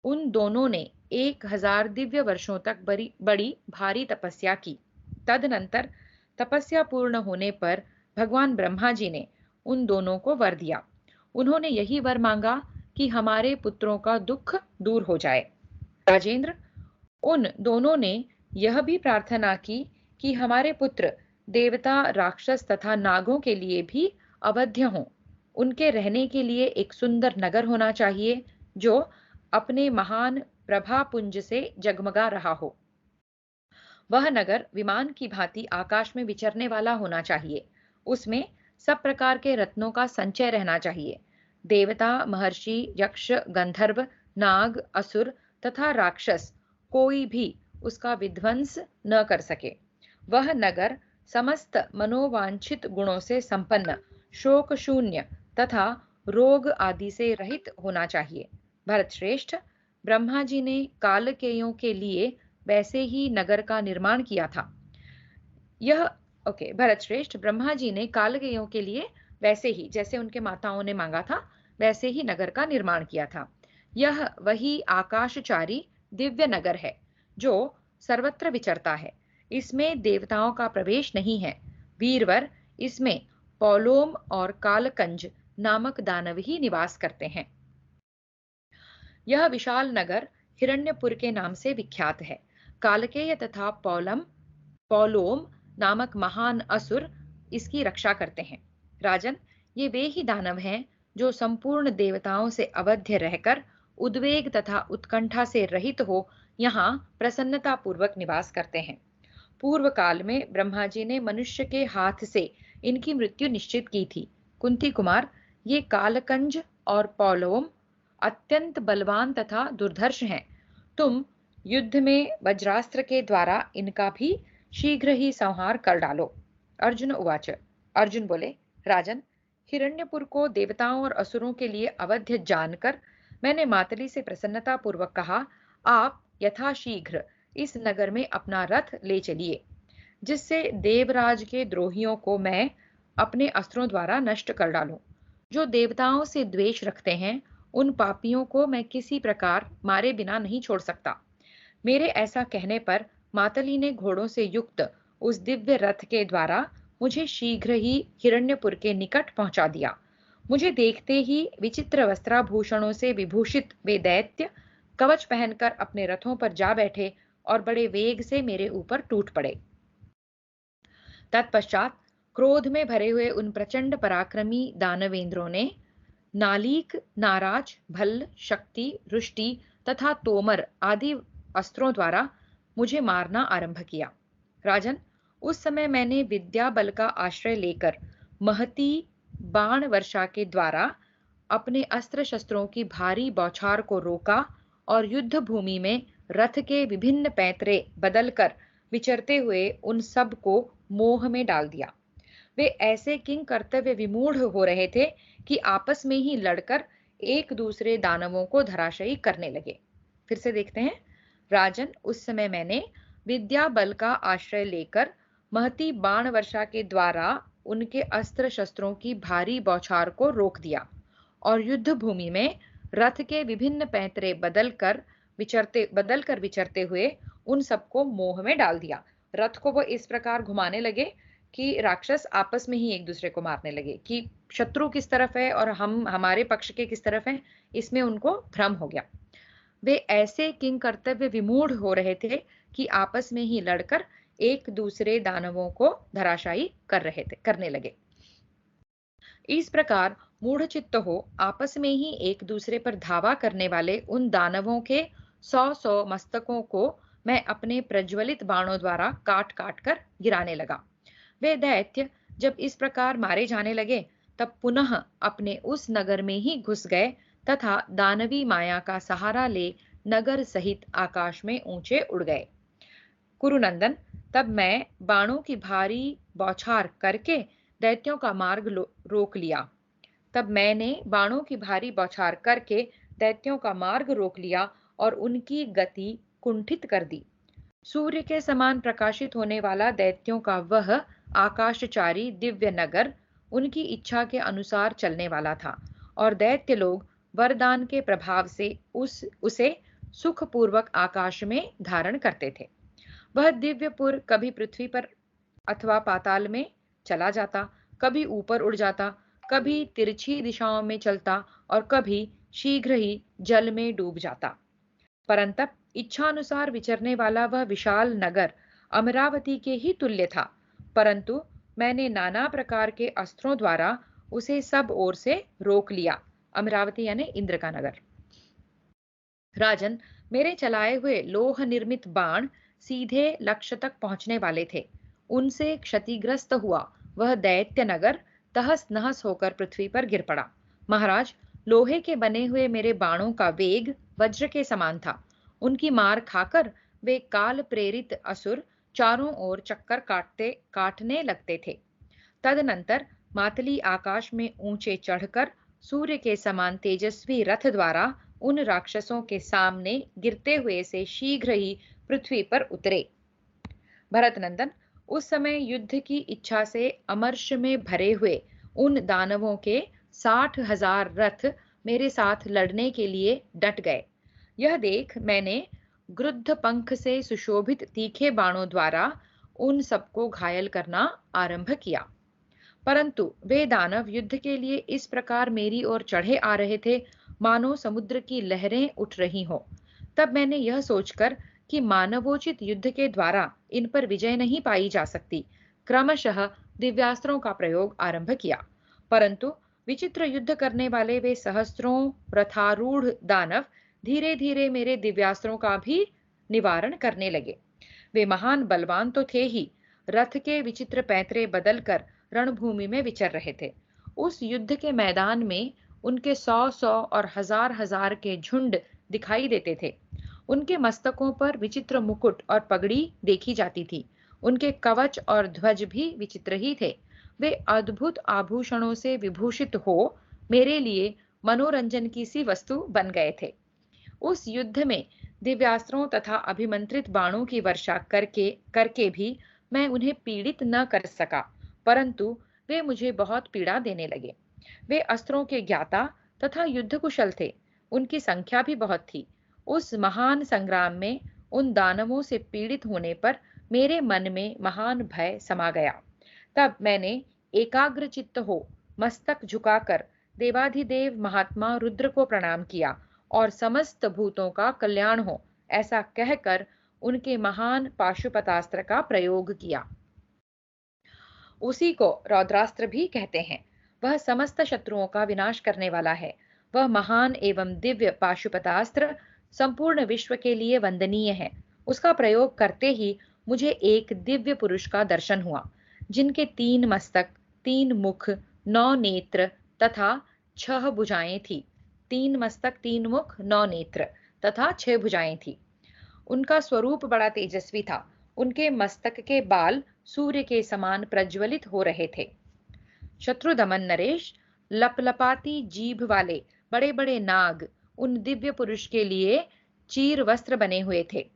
Speaker 1: उन दोनों ने 1000 दिव्य वर्षों तक बड़ी भारी तपस्या की। तदनंतर तपस्या पूर्ण होने पर भगवान ब्रह्मा जी ने उन दोनों को वर दिया। उन्होंने यही वर मांगा कि हमारे पुत्रों का दुख दूर हो जाए। राजेंद्र, उन दोनों ने यह भी प्रार्थना की कि हमारे पुत्र देवता, राक्षस तथा नागों के लिए भी अवध्य हों। उनके रहने के लिए एक सुंदर नगर होना चाहिए जो अपने महान प्रभापुंज से जगमगा रहा हो। वह नगर विमान की भांति आकाश में विचरने वाला होना चाहिए। उसमें सब प्रकार के रत्नों का संचय रहना चाहिए। देवता, महर्षि, यक्ष, गंधर्व, नाग, असुर तथा राक्षस कोई भी उसका विध्वंस न कर सके। वह नगर समस्त मनोवांछित गुणों से संपन्न, शोक शून्य तथा रोग आदि से रहित होना चाहिए। भरत श्रेष्ठ, ब्रह्मा जी ने कालकेयों के लिए वैसे ही नगर का निर्माण किया था। भरत श्रेष्ठ, ब्रह्मा जी ने कालकेयों के लिए वैसे ही, जैसे उनके माताओं ने मांगा था, वैसे ही नगर का निर्माण किया था। यह वही आकाशचारी दिव्य नगर है जो सर्वत्र विचरता है। इसमें देवताओं का प्रवेश नहीं है। वीरवर, इसमें पौलोम और कालकंज नामक दानव ही निवास करते हैं। यह विशाल नगर हिरण्यपुर के नाम से विख्यात है। कालकेय तथा पौलोम नामक महान असुर इसकी रक्षा करते हैं। राजन, ये वे ही दानव हैं जो संपूर्ण देवताओं से अवध्य रहकर उद्वेग तथा उत्कंठा से रहित हो यहाँ प्रसन्नता पूर्वक निवास करते हैं। पूर्व काल में ब्रह्मा जी ने मनुष्य के हाथ से इनकी मृत्यु निश्चित की थी। कुंती कुमार, ये कालकंज और पौलोम अत्यंत बलवान तथा दुर्धर्ष हैं। तुम युद्ध में वज्रास्त्र के द्वारा इनका भी शीघ्र ही संहार कर डालो। अर्जुन उवाच। अर्जुन बोले, राजन, हिरण्यपुर को देवताओं और असुरों के लिए अवध्य जानकर मैंने मातली से प्रसन्नता पूर्वक कहा, आप यथाशीघ्र इस नगर में अपना रथ ले चलिए, जिससे देवराज के द्रोहियों को मैं अपने अस्त्रों द्वारा नष्ट कर डालूं। जो देवताओं से द्वेष रखते हैं, उन पापियों को मैं किसी प्रकार मारे बिना नहीं छोड़ सकता। मेरे ऐसा कहने पर मातली ने घोड़ों से युक्त उस दिव्य रथ के द्वारा मुझे शीघ्र ही हिरण्यपुर के निकट पहुंचा दिया। मुझे देखते ही विचित्र वस्त्राभूषणों से विभूषित वे दैत्य कवच पहनकर अपने रथों पर जा बैठे और बड़े वेग से मेरे ऊपर टूट पड़े। तत्पश्चात क्रोध में भरे हुए उन प्रचंड पराक्रमी दानवेंद्रों ने नालीक, नाराज, भल्ल, शक्ति, रुष्टि तथा तोमर आदि अस्त्रों द्वारा मुझे मारना आरंभ किया। राजन, उस समय मैंने विद्या बल का आश्रय लेकर महती बाण वर्षा के द्वारा अपने अस्त्र शस्त्रों की भारी बौछार को रोका और युद्ध भूमि में रथ के विभिन्न पैंतरे बदलकर विचरते हुए उन सब को मोह में डाल दिया। वे ऐसे किंग कर्तव्य विमूढ़ हो रहे थे कि आपस में ही लड़कर एक दूसरे दानवों को धराशायी करने लगे। फिर से देखते हैं। राजन, उस समय मैंने विद्या बल का आश्रय लेकर महती बाण वर्षा के द्वारा उनके अस्त्र शस्त्रों की भारी बौछार को रोक दिया और युद्ध भूमि में रथ के विभिन्न पैंतरे बदलकर विचरते हुए उन सबको मोह में डाल दिया। रथ को वो इस प्रकार घुमाने लगे कि राक्षस आपस में ही एक दूसरे को मारने लगे कि शत्रु किस तरफ है और हम हमारे पक्ष के किस तरफ हैं, इसमें उनको भ्रम हो गया। वे ऐसे किंग कर्तव्य विमूढ़ हो रहे थे कि आपस में ही लड़कर एक दूसरे दानवों को धराशायी करने लगे। इस प्रकार मूढ़चित्त हो आपस में ही एक दूसरे पर धावा करने वाले उन दानवों के 100-100 मस्तकों को मैं अपने प्रज्वलित बाणों द्वारा काट काट कर गिराने लगा। वे दैत्य जब इस प्रकार मारे जाने लगे, तब पुनः अपने उस नगर में ही घुस गए तथा दानवी माया का सहारा ले नगर सहित आकाश में ऊंचे उड़ गए। कुरुनंदन, तब मैं बाणों की भारी बौछार करके दैत्यों का मार्ग रोक लिया। तब मैंने बाणों की भारी बौछार करके दैत्यों का मार्ग रोक लिया और उनकी गति कुंठित कर दी। सूर्य के समान प्रकाशित होने वाला दैत्यों का वह आकाशचारी दिव्य नगर उनकी इच्छा के अनुसार चलने वाला था और दैत्य लोग वरदान के प्रभाव से उसे सुखपूर्वक आकाश में धारण करते थे। वह दिव्यपुर कभी पृथ्वी पर अथवा पाताल में चला जाता, कभी ऊपर उड़ जाता, कभी तिरछी दिशाओं में चलता और कभी शीघ्र ही जल में डूब जाता। परंतु इच्छानुसार विचरने वाला वह विशाल नगर अमरावती के ही तुल्य था, परंतु मैंने नाना प्रकार के अस्त्रों द्वारा उसे सब ओर से रोक लिया। अमरावती यानी इंद्र का नगर। राजन, मेरे चलाए हुए लोह निर्मित बाण सीधे लक्ष्य तक पहुंचने वाले थे। उनसे क्षतिग्रस्त हुआ वह दैत्य नगर तहस नहस होकर पृथ्वी पर गिर पड़ा। महाराज, लोहे के बने हुए मेरे बाणों का वेग वज्र के समान था। उनकी मार खाकर वे काल प्रेरित असुर चारों ओर चक्कर काटने लगते थे। तदनंतर मातली आकाश में ऊंचे चढ़कर सूर्य के समान तेजस्वी रथ द्वारा उन राक्षसों के सामने गिरते हुए से शीघ्र ही पृथ्वी पर उतरे। भरतनंदन, उस समय युद्ध की इच्छा से अमर्ष में भरे हुए उन दानवों के 60,000 रथ मेरे साथ लड़ने के लिए डट गए। यह देख मैंने गरुद्ध पंख से सुशोभित तीखे बाणों द्वारा उन सबको घायल करना आरंभ किया। परंतु वे दानव युद्ध के लिए इस प्रकार मेरी ओर चढ़े आ रहे थे मानो समुद्र की लहरें उठ रही हो। तब मैंने यह सोचकर कि मानवोचित युद्ध के द्वारा इन पर विजय नहीं पाई जा सकती, क्रमशः दिव्यास्त्रों का प्रयोग आरंभ किया। परंतु विचित्र युद्ध करने वाले वे सहस्त्रों रथारूढ़ दानव धीरे धीरे मेरे दिव्यास्त्रों का भी निवारण करने लगे। वे महान बलवान तो थे ही, रथ के विचित्र पैंतरे बदलकर रणभूमि में विचर रहे थे। उस युद्ध के मैदान में उनके 100-100 और 1000-1000 के झुंड दिखाई देते थे। उनके मस्तकों पर विचित्र मुकुट और पगड़ी देखी जाती थी। उनके कवच और ध्वज भी विचित्र ही थे। वे अद्भुत आभूषणों से विभूषित हो मेरे लिए मनोरंजन की सी वस्तु बन गए थे। उस युद्ध में दिव्यास्त्रों तथा अभिमंत्रित बाणों की वर्षा करके भी मैं उन्हें पीड़ित न कर सका, परंतु वे मुझे बहुत पीड़ा देने लगे। वे अस्त्रों के ज्ञाता तथा युद्ध कुशल थे। उनकी संख्या भी बहुत थी। उस महान संग्राम में उन दानवों से पीड़ित होने पर मेरे मन में महान भय समा गया। तब मैंने एकाग्र चित्त हो मस्तक झुकाकर देवाधिदेव महात्मा रुद्र को प्रणाम किया और समस्त भूतों का कल्याण हो ऐसा कहकर उनके महान पाशुपतास्त्र का प्रयोग किया। उसी को रौद्रास्त्र भी कहते हैं। वह समस्त शत्रुओं का विनाश करने वाला है। वह महान एवं दिव्य पाशुपतास्त्र संपूर्ण विश्व के लिए वंदनीय है। उसका प्रयोग करते ही मुझे एक दिव्य पुरुष का दर्शन हुआ, जिनके 3 मस्तक, 3 मुख, 9 नेत्र तथा 6 भुजाएं थी। 3 मस्तक, 3 मुख, 9 नेत्र तथा 6 भुजाएं थी। उनका स्वरूप बड़ा तेजस्वी था। उनके मस्तक के बाल सूर्य के समान प्रज्वलित हो रहे थे। शत्रुदमन नरेश लपलपाती जीभ वाले बड़े बड़े नाग उन दिव्य पुरुष के लिए चीर वस्त्र बने हुए थे।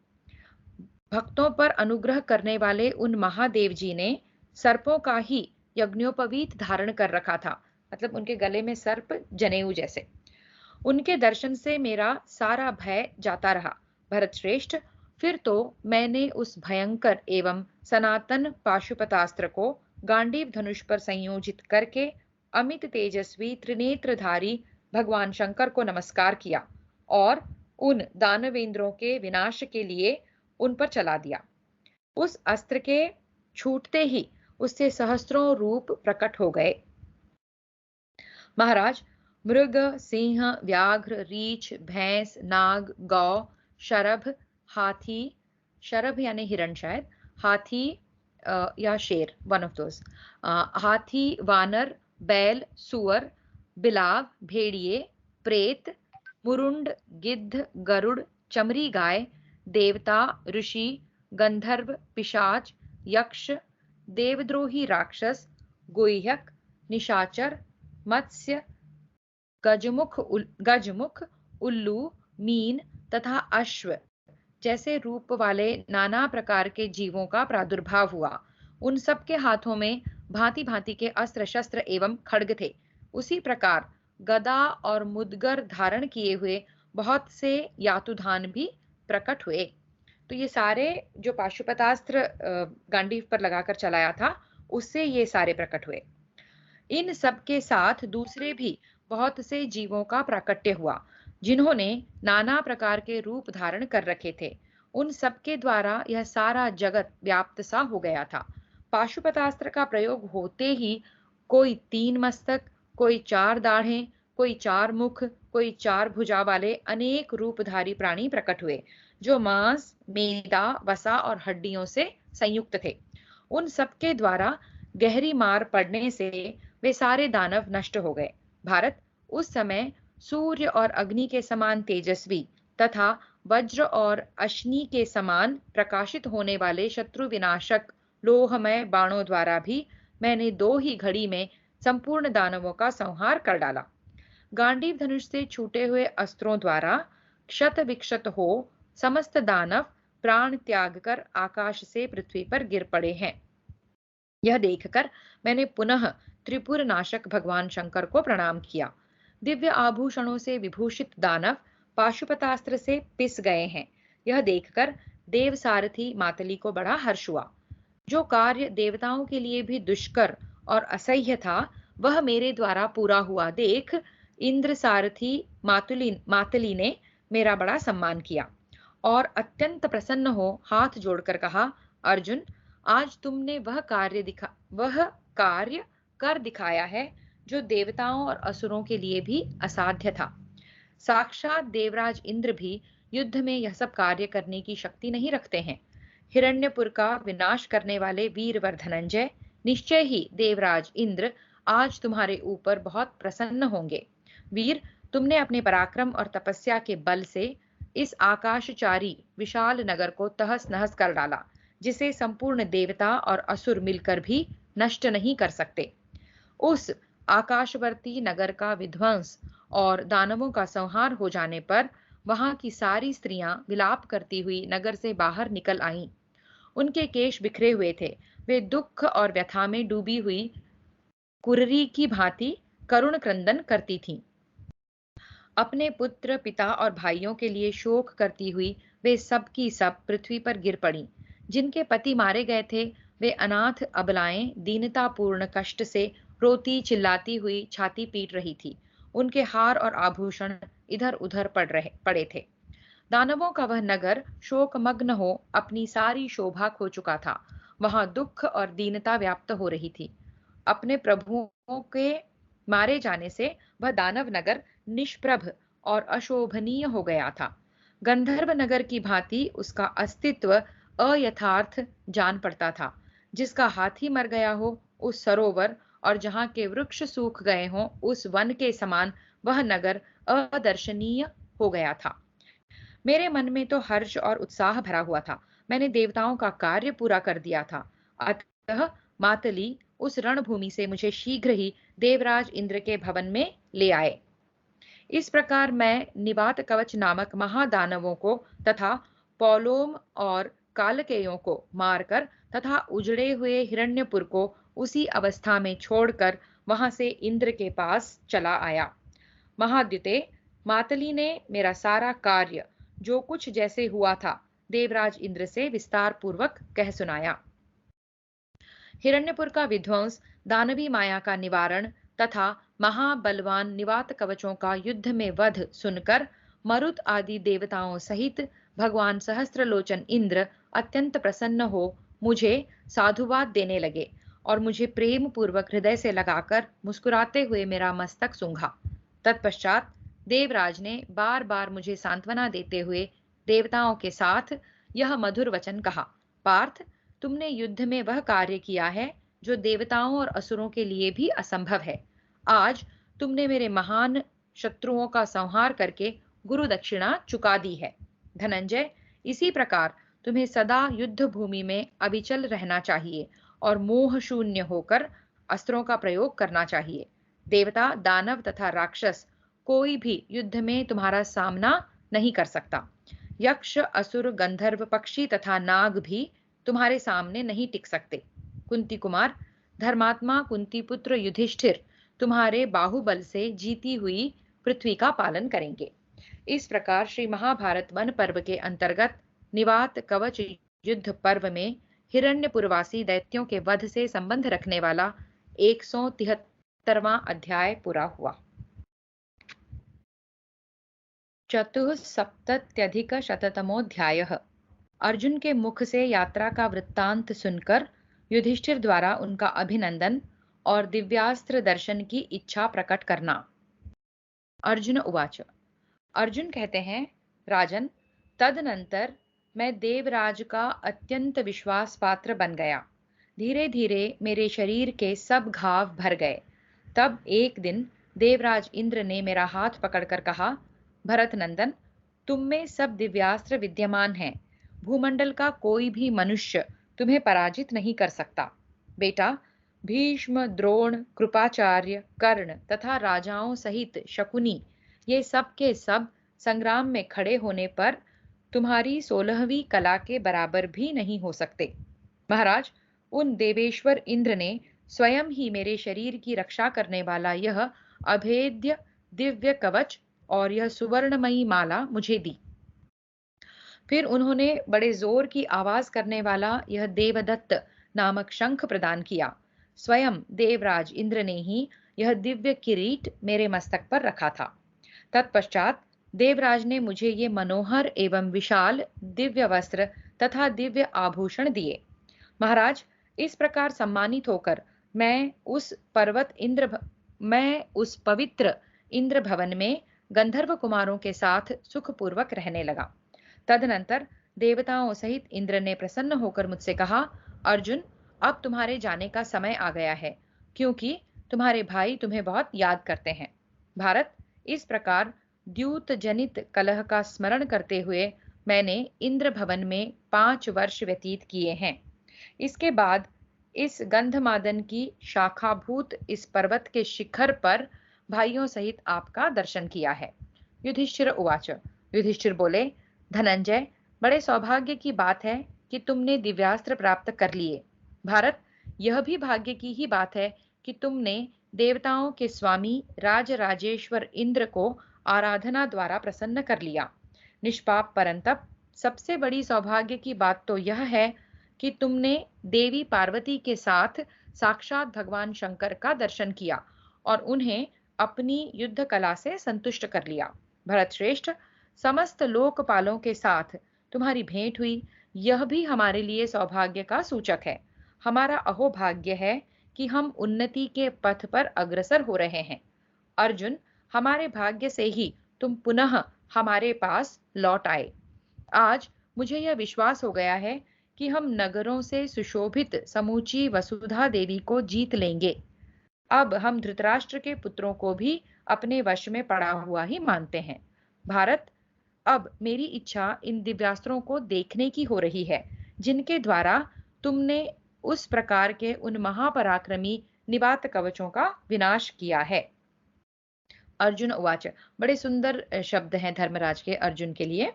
Speaker 1: भक्तों पर अनुग्रह करने वाले उन महादेव जी ने सर्पों का ही यज्ञोपवीत धारण कर रखा था, मतलब उनके गले में सर्प जनेऊ जैसे। उनके दर्शन से मेरा सारा भय जाता रहा। भरत श्रेष्ठ, फिर तो मैंने उस भयंकर एवं सनातन पाशुपतास्त्र को गांडीव धनुष पर संयोजित करके अमित तेजस्वी त्रिनेत्रधारी भगवान शंकर को नमस्कार किया और उन दानवेंद्रों के विनाश के लिए उन पर चला दिया। उस अस्त्र के छूटते ही उससे सहस्त्रों रूप प्रकट हो गए। महाराज, मृग, सिंह, व्याघ्र, रीछ, भैंस, नाग, गौ, शरभ, हाथी, शरभ यानी हिरण शायद, हाथी या शेर, वन ऑफ दोस, हाथी, वानर, बैल, सुअर, बिलाव, भेड़िए, प्रेत, मुरुंड, गिद्ध, गरुड़, चमरी गाय, देवता, ऋषि, गंधर्व, पिशाच, यक्ष, देवद्रोही राक्षस, गुह्यक, निशाचर, मत्स्य, गजमुख, उल्लू, मीन तथा अश्व जैसे रूप वाले नाना प्रकार के जीवों का प्रादुर्भाव हुआ। उन सब के हाथों में भांति भांति के अस्त्र शस्त्र एवं खड्ग थे। उसी प्रकार गदा और मुदगर धारण किए हुए बहुत से यातुधान भी प्रकट हुए। तो ये सारे जो पाशुपतास्त्र गांडीव पर लगाकर चलाया था, उससे ये सारे प्रकट हुए। इन सब के साथ दूसरे भी बहुत से जीवों का प्राकट्य हुआ, जिन्होंने नाना प्रकार के रूप धारण कर रखे थे। उन सब के द्वारा यह सारा जगत व्याप्त सा हो गया था। पाशुपतास्त्र का प्रयोग होते ही कोई 3 मस्तक, कोई 4 दाढ़ें, कोई 4 मुख, कोई 4 भुजा वाले अनेक रूपधारी प्राणी प्रकट हुए, जो मांस, मेदा, वसा और हड्डियों से संयुक्त थे। उन सब के द्वारा गहरी मार पड़ने से वे सारे दानव नष्ट हो गए। भारत, उस समय सूर्य और अग्नि के समान तेजस्वी तथा वज्र और अश्नि के समान प्रकाशित होने वाले शत्रु विनाशक लोहमय बाणों द्वारा भी मैंने 2 ही घड़ी में संपूर्ण दानवों का संहार कर डाला। गांडीव धनुष से छूटे हुए अस्त्रों द्वारा क्षत विक्षत हो समस्त दानव प्राण त्याग कर आकाश से पृथ्वी पर गिर पड़े हैं। यह देखकर मैंने पुनः त्रिपुर नाशक भगवान शंकर को प्रणाम किया। दिव्य आभूषणों से विभूषित दानव पाशुपतास्त्र से पिस गए हैं। यह देखकर देव सारथी मातली को बड़ा हर्ष हुआ। जो कार्य देवताओं के लिए भी दुष्कर और असह्य था, वह मेरे द्वारा पूरा हुआ देख इंद्र सारथी मातली ने मेरा बड़ा सम्मान किया और अत्यंत प्रसन्न हो हाथ जोड़कर कहा, अर्जुन, आज तुमने वह कार्य कर दिखाया है जो देवताओं और असुरों के लिए भी असाध्य था। साक्षात देवराज इंद्र भी युद्ध में यह सब कार्य करने की शक्ति नहीं रखते हैं। हिरण्यपुर का विनाश करने वाले वीरवर धनंजय, निश्चय ही देवराज इंद्र आज तुम्हारे ऊपर बहुत प्रसन्न होंगे। वीर, तुमने अपने पराक्रम और तपस्या के बल से इस आकाशचारी विशाल नगर को तहस नहस कर डाला, जिसे संपूर्ण देवता और असुर मिलकर भी नष्ट नहीं कर सकते। उस आकाशवर्ती नगर का विध्वंस और दानवों का संहार हो जाने पर वहां की सारी स्त्रियां विलाप करती हुई नगर से बाहर निकल आईं। उनके केश बिखरे हुए थे। वे दुख और व्यथा में डूबी हुई कुररी की भांति करुण क्रंदन करती थीं। अपने पुत्र, पिता और भाइयों के लिए शोक करती हुई वे सब की सब पृथ्वी पर गिर पड़ीं। जिनके पति मारे गए थे, वे अनाथ अबलाएं दीनतापूर्ण कष्ट से रोती चिल्लाती हुई छाती पीट रही थी। उनके हार और आभूषण इधर-उधर पड़े थे। दानवों का वह नगर शोकमग्न हो अपनी सारी शोभा खो चुका था। वहां दुख और दीनता व्याप्त हो रही थी। अपने प्रभुओं के मारे जाने से वह दानव नगर निष्प्रभ और अशोभनीय हो गया था। गंधर्व नगर की भांति उसका अस्तित्व अयथार्थ जान पड़ता था। जिसका हाथी मर गया हो उस सरोवर और जहां के वृक्ष सूख गए हों उस वन के समान वह नगर अदर्शनीय हो गया था। मेरे मन में तो हर्ष और उत्साह भरा हुआ था। मैंने देवताओं का कार्य पूरा कर दिया था। अतः मातली उस रणभूमि से मुझे शीघ्र ही देवराज इंद्र के भवन में ले आए। इस प्रकार मैं निवात कवच नामक महादानवों को तथा पौलोम और कालकेयों को मारकर तथा उजड़े हुए हिरण्यपुर को उसी अवस्था में छोड़कर वहां से इंद्र के पास चला आया। महाद्युते, मातली ने मेरा सारा कार्य जो कुछ जैसे हुआ था देवराज इंद्र से विस्तार पूर्वक कह सुनाया। हिरण्यपुर का विध्वंस, दानवी माया का निवारण तथा महाबलवान निवात कवचों का युद्ध में वध सुनकर मरुत आदि देवताओं सहित भगवान सहस्त्रलोचन इंद्र अत्यंत प्रसन्न हो मुझे साधुवाद देने लगे और मुझे प्रेम पूर्वक हृदय से लगाकर मुस्कुराते हुए मेरा मस्तक सूंघा। तत्पश्चात देवराज ने बार बार मुझे सांत्वना देते हुए देवताओं के साथ यह मधुर वचन कहा। पार्थ, तुमने युद्ध में वह कार्य किया है जो देवताओं और असुरों के लिए भी असंभव है। आज तुमने मेरे महान शत्रुओं का संहार करके गुरु दक्षिणा चुका दी है। धनंजय, इसी प्रकार तुम्हें सदा युद्ध भूमि में अविचल रहना चाहिए और मोह शून्य होकर अस्त्रों का प्रयोग करना चाहिए। देवता, दानव तथा राक्षस कोई भी युद्ध में तुम्हारा सामना नहीं कर सकता। यक्ष, असुर, गंधर्व, पक्षी तथा नाग भी तुम्हारे सामने नहीं टिक सकते। कुंती कुमार, धर्मात्मा कुंती पुत्र युधिष्ठिर तुम्हारे बाहुबल से जीती हुई पृथ्वी का पालन करेंगे। इस प्रकार श्री महाभारत वन पर्व के अंतर्गत निवात कवच युद्ध पर्व में हिरण्यपुरवासी दैत्यों के वध से संबंध रखने वाला 173वां अध्याय पूरा हुआ। चतुःसप्तत्यधिकशततमोऽध्यायः। अर्जुन के मुख से यात्रा का वृत्तांत सुनकर युधिष्ठिर द्वारा उनका अभिनंदन और दिव्यास्त्र दर्शन की इच्छा प्रकट करना। अर्जुन उवाच। अर्जुन कहते हैं, राजन, तदनंतर मैं देवराज का अत्यंत विश्वास पात्र बन गया। धीरे धीरे मेरे शरीर के सब घाव भर गए। तब एक दिन देवराज इंद्र ने मेरा हाथ पकड़कर कहा, भरत नंदन, तुम में सब दिव्यास्त्र विद्यमान हैं। भूमंडल का कोई भी मनुष्य तुम्हें पराजित नहीं कर सकता। बेटा, भीष्म, द्रोण, कृपाचार्य, कर्ण तथा राजाओं सहित शकुनी, ये सब के सब संग्राम में खड़े होने पर तुम्हारी 16वीं कला के बराबर भी नहीं हो सकते। महाराज, उन देवेश्वर इंद्र ने स्वयं ही मेरे शरीर की रक्षा करने वाला यह अभेद्य दिव्य कवच और यह सुवर्णमयी माला मुझे दी। फिर उन्होंने बड़े जोर की आवाज करने वाला यह देवदत्त नामक शंख प्रदान किया। स्वयं देवराज इंद्र ने ही यह दिव्य किरीट मेरे मस्तक पर रखा था। तत्पश्चात देवराज ने मुझे ये मनोहर एवं विशाल दिव्य वस्त्र तथा दिव्य आभूषण दिए। महाराज, इस प्रकार सम्मानित होकर मैं उस पवित्र इंद्र भवन में गंधर्व कुमारों के साथ सुखपूर्वक रहने लगा। तदनंतर देवताओं सहित इंद्र ने प्रसन्न होकर मुझसे कहा, अर्जुन, अब तुम्हारे जाने का समय आ गया है, क्योंकि तुम्हारे भाई तुम्हें बहुत याद करते हैं। भारत, इस प्रकार द्यूत जनित कलह का स्मरण करते हुए मैंने इंद्र भवन में 5 वर्ष व्यतीत किए हैं। इसके बाद इस गंधमादन की शाखाभूत इस पर्वत के शिखर पर भाइयों सहित आपका दर्शन किया है। युधिष्ठिर उवाच। युधिष्ठिर बोले, धनंजय, बड़े सौभाग्य की बात है कि तुमने दिव्यास्त्र प्राप्त कर लिए। भारत, यह भी भाग्य की ही बात है कि तुमने देवताओं के स्वामी राजराजेश्वर इंद्र को आराधना द्वारा प्रसन्न कर लिया। निष्पाप परंतप, सबसे बड़ी सौभाग्य की बात तो यह है कि तुमने देवी पार्वती के साथ साक्षात भगवान शंकर का दर्शन किया और उन्हें अपनी युद्ध कला से संतुष्ट कर लिया। भरत श्रेष्ठ, समस्त लोकपालों के साथ तुम्हारी भेंट हुई, यह भी हमारे लिए सौभाग्य का सूचक है। हमारा अहोभाग्य है कि हम उन्नति के पथ पर अग्रसर हो रहे हैं। अर्जुन, हमारे भाग्य से ही तुम पुनः हमारे पास लौट आए। आज मुझे यह विश्वास हो गया है कि हम नगरों से सुशोभित समूची वसुधा देवी को जीत लेंगे। अब हम धृतराष्ट्र के पुत्रों को भी अपने वश में पड़ा हुआ ही मानते हैं। भारत, अब मेरी इच्छा इन दिव्यास्त्रों को देखने की हो रही है, जिनके द्वारा तुमने उस प्रकार के उन महापराक्रमी निवात कवचों का विनाश किया है। अर्जुन उवाच। बड़े सुंदर शब्द हैं धर्मराज के अर्जुन के लिए,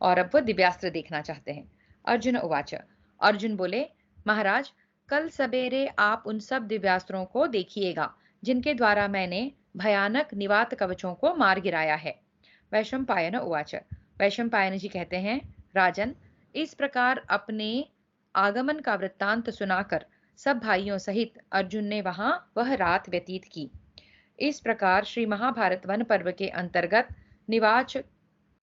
Speaker 1: और अब वो दिव्यास्त्र देखना चाहते हैं। अर्जुन उवाच। अर्जुन बोले, महाराज, कल सवेरे आप उन सब दिव्यास्त्रों को देखिएगा जिनके द्वारा मैंने भयानक निवात कवचों को मार गिराया है। वैशंपायन उवाच। वैशंपायन जी कहते हैं, राजन, इस प्रकार अपने आगमन का वृत्तांत सुनाकर सब भाइयों सहित अर्जुन ने वहां वह रात व्यतीत की। इस प्रकार श्री महाभारत वन पर्व के अंतर्गत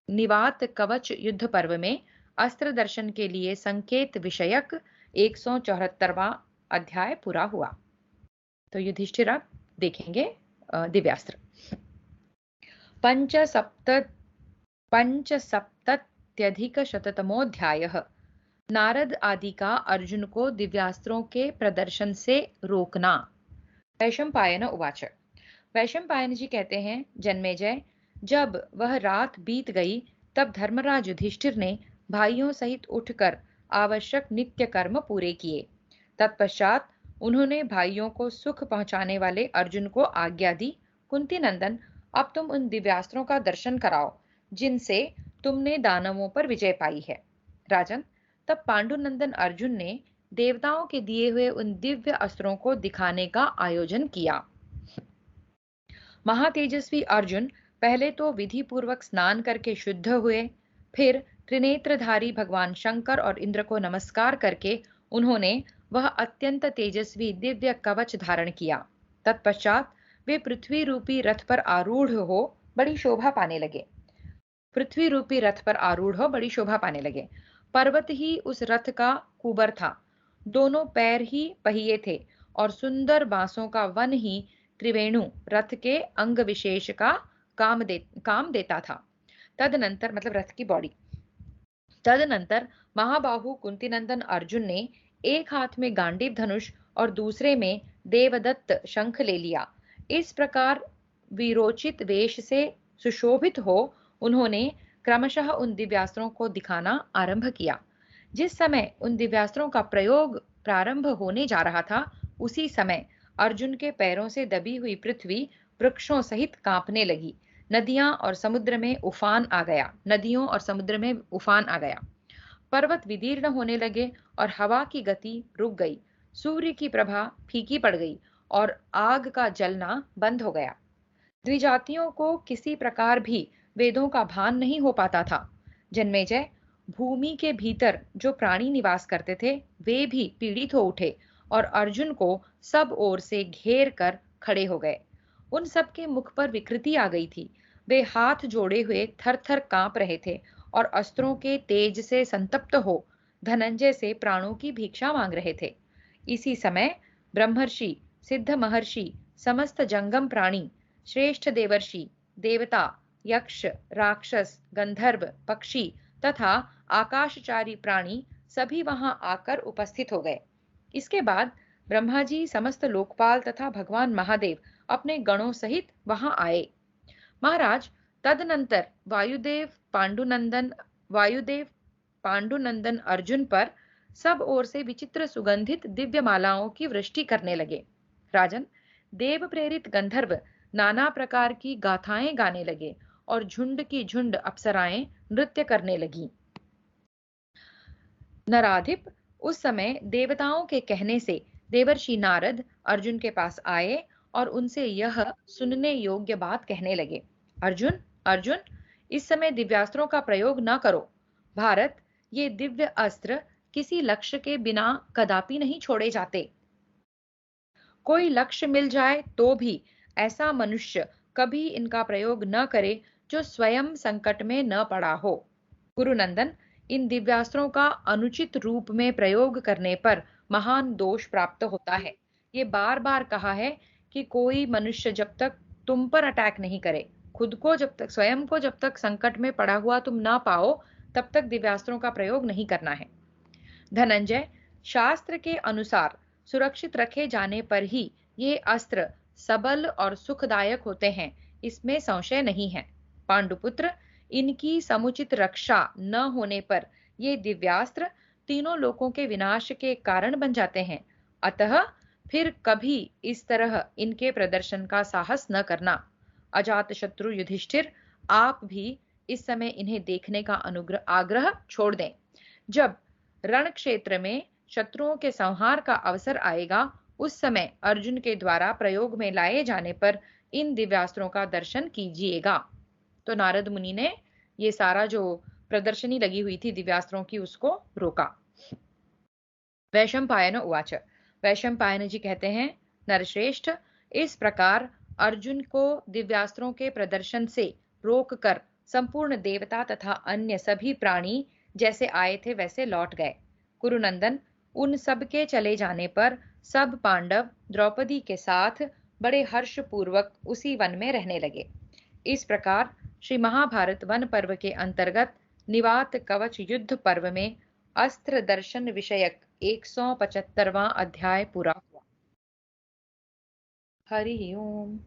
Speaker 1: निवात कवच युद्ध पर्व में अस्त्र दर्शन के लिए संकेत विषयक 174वां अध्याय पूरा हुआ। तो युधिष्ठिर अब देखेंगे दिव्यास्त्र। पंचसप्तत्यधिकशततमोऽध्यायः। नारद आदि का अर्जुन को दिव्यास्त्रों के प्रदर्शन से रोकना। वैशंपायन उवाच। वैशंपायन जी कहते हैं, जन्मेजय, जब वह रात बीत गई तब धर्मराज युधिष्ठिर ने भाइयों सहित उठकर आवश्यक नित्य कर्म पूरे किए। तत्पश्चात उन्होंने भाइयों को सुख पहुंचाने वाले अर्जुन को आज्ञा दी, कुंती नंदन, अब तुम उन दिव्यास्त्रों का दर्शन कराओ जिनसे तुमने दानवों पर विजय पाई है। राजन, तब पांडुनंदन अर्जुन ने देवताओं के दिए हुए उन दिव्य अस्त्रों को दिखाने का आयोजन किया। महातेजस्वी अर्जुन पहले तो विधि पूर्वक स्नान करके शुद्ध हुए, फिर त्रिनेत्रधारी भगवान शंकर और इंद्र को नमस्कार करके उन्होंने वह अत्यंत तेजस्वी दिव्य कवच धारण किया। तत्पश्चात वे पृथ्वी रूपी रथ पर आरूढ़ हो बड़ी शोभा पाने लगे। पर्वत ही उस रथ का कुबर था, दोनों पैर ही पहिए थे और सुंदर बांसों का वन ही त्रिवेणु रथ के अंग विशेष का काम देता था। तदनंतर मतलब रथ की बॉडी। तदनंतर महाबाहु कुंतीनंदन अर्जुन ने एक हाथ में गांडीव धनुष और दूसरे में देवदत्त शंख ले लिया। इस प्रकार वीरोचित वेश से सुशोभित हो उन्होंने क्रमशः उन दिव्यास्त्रों को दिखाना आरंभ किया। जिस समय उन दिव्यास्त्रों का प्रयोग प्रारंभ होने जा रहा था, उसी समय अर्जुन के पैरों से दबी हुई पृथ्वी वृक्षों सहित कांपने लगी। नदियों और समुद्र में उफान आ गया। पर्वत विदीर्ण होने लगे और हवा की गति रुक गई। सूर्य की प्रभा फीकी पड़ गई और आग का जलना बंद हो गया। द्विजातियों को किसी प्रकार भी वेदों का भान नहीं हो पाता था। जन्मेजय, भूमि के भीतर जो प्राणी निवास करते थे वे भी पीड़ित हो उठे और अर्जुन को सब ओर से घेर कर खड़े हो गए। उन सब के मुख पर विकृति आ गई थी। वे हाथ जोड़े हुए थर थर कांप रहे थे और अस्त्रों के तेज से संतप्त हो धनंजय से प्राणों की भिक्षा मांग रहे थे। इसी समय ब्रह्मर्षि, सिद्ध महर्षि, समस्त जंगम प्राणी, श्रेष्ठ देवर्षि, देवता, यक्ष, राक्षस, गंधर्व, पक्षी तथा आकाशचारी प्राणी सभी वहां आकर उपस्थित हो गए। इसके बाद ब्रह्मा जी, समस्त लोकपाल तथा भगवान महादेव अपने गणों सहित वहां आए। महाराज, तदनंतर वायुदेव पांडुनंदन अर्जुन पर सब ओर से विचित्र सुगंधित दिव्य मालाओं की वृष्टि करने लगे। राजन, देव प्रेरित गंधर्व नाना प्रकार की गाथाएं गाने लगे और झुंड की झुंड अप्सराएं नृत्य करने लगी। नराधिप, उस समय देवताओं के कहने से देवर्षि नारद अर्जुन के पास आए और उनसे यह सुनने योग्य बात कहने लगे। अर्जुन, अर्जुन, इस समय दिव्यास्त्रों का प्रयोग न करो। भारत, ये दिव्य अस्त्र किसी लक्ष्य के बिना कदापि नहीं छोड़े जाते। कोई लक्ष्य मिल जाए तो भी ऐसा मनुष्य कभी इनका प्रयोग न करे जो स्वयं संकट में न पड़ा हो। गुरुनंदन, इन दिव्यास्त्रों का अनुचित रूप में प्रयोग करने पर महान दोष प्राप्त होता है। ये बार बार कहा है कि कोई मनुष्य जब तक तुम पर अटैक नहीं करे, खुद को जब तक, स्वयं को जब तक संकट में पड़ा हुआ तुम ना पाओ, तब तक दिव्यास्त्रों का प्रयोग नहीं करना है। धनंजय, शास्त्र के अनुसार सुरक्षित रखे जाने पर ही ये अस्त्र सबल और सुखदायक होते हैं, इसमें संशय नहीं है। पांडुपुत्र, इनकी समुचित रक्षा न होने पर ये दिव्यास्त्र तीनों लोकों के विनाश के कारण बन जाते हैं। अतः फिर कभी इस तरह इनके प्रदर्शन का साहस न करना। अजातशत्रु युधिष्ठिर, आप भी इस समय इन्हें देखने का आग्रह छोड़ दें। जब रण क्षेत्र में शत्रुओं के संहार का अवसर आएगा, उस समय अर्जुन के द्वारा प्रयोग में लाए जाने पर इन दिव्यास्त्रों का दर्शन कीजिएगा। तो नारद मुनि ने ये सारा जो प्रदर्शनी लगी हुई थी दिव्यास्त्रों की, उसको रोका। वैशंपायन उवाच, वैशंपायन जी कहते हैं, नरश्रेष्ठ, इस प्रकार अर्जुन को दिव्यास्त्रों के प्रदर्शन से रोककर संपूर्ण देवता तथा अन्य सभी प्राणी जैसे आए थे वैसे लौट गए। कुरुनंदन, उन सब के चले जाने पर सब पांडव द्रौपदी के साथ बड़े हर्ष पूर्वक उसी वन में रहने लगे। इस प्रकार श्री महाभारत वन पर्व के अंतर्गत निवात कवच युद्ध पर्व में अस्त्र दर्शन विषयक 175वां अध्याय पूरा हुआ। हरि ओम।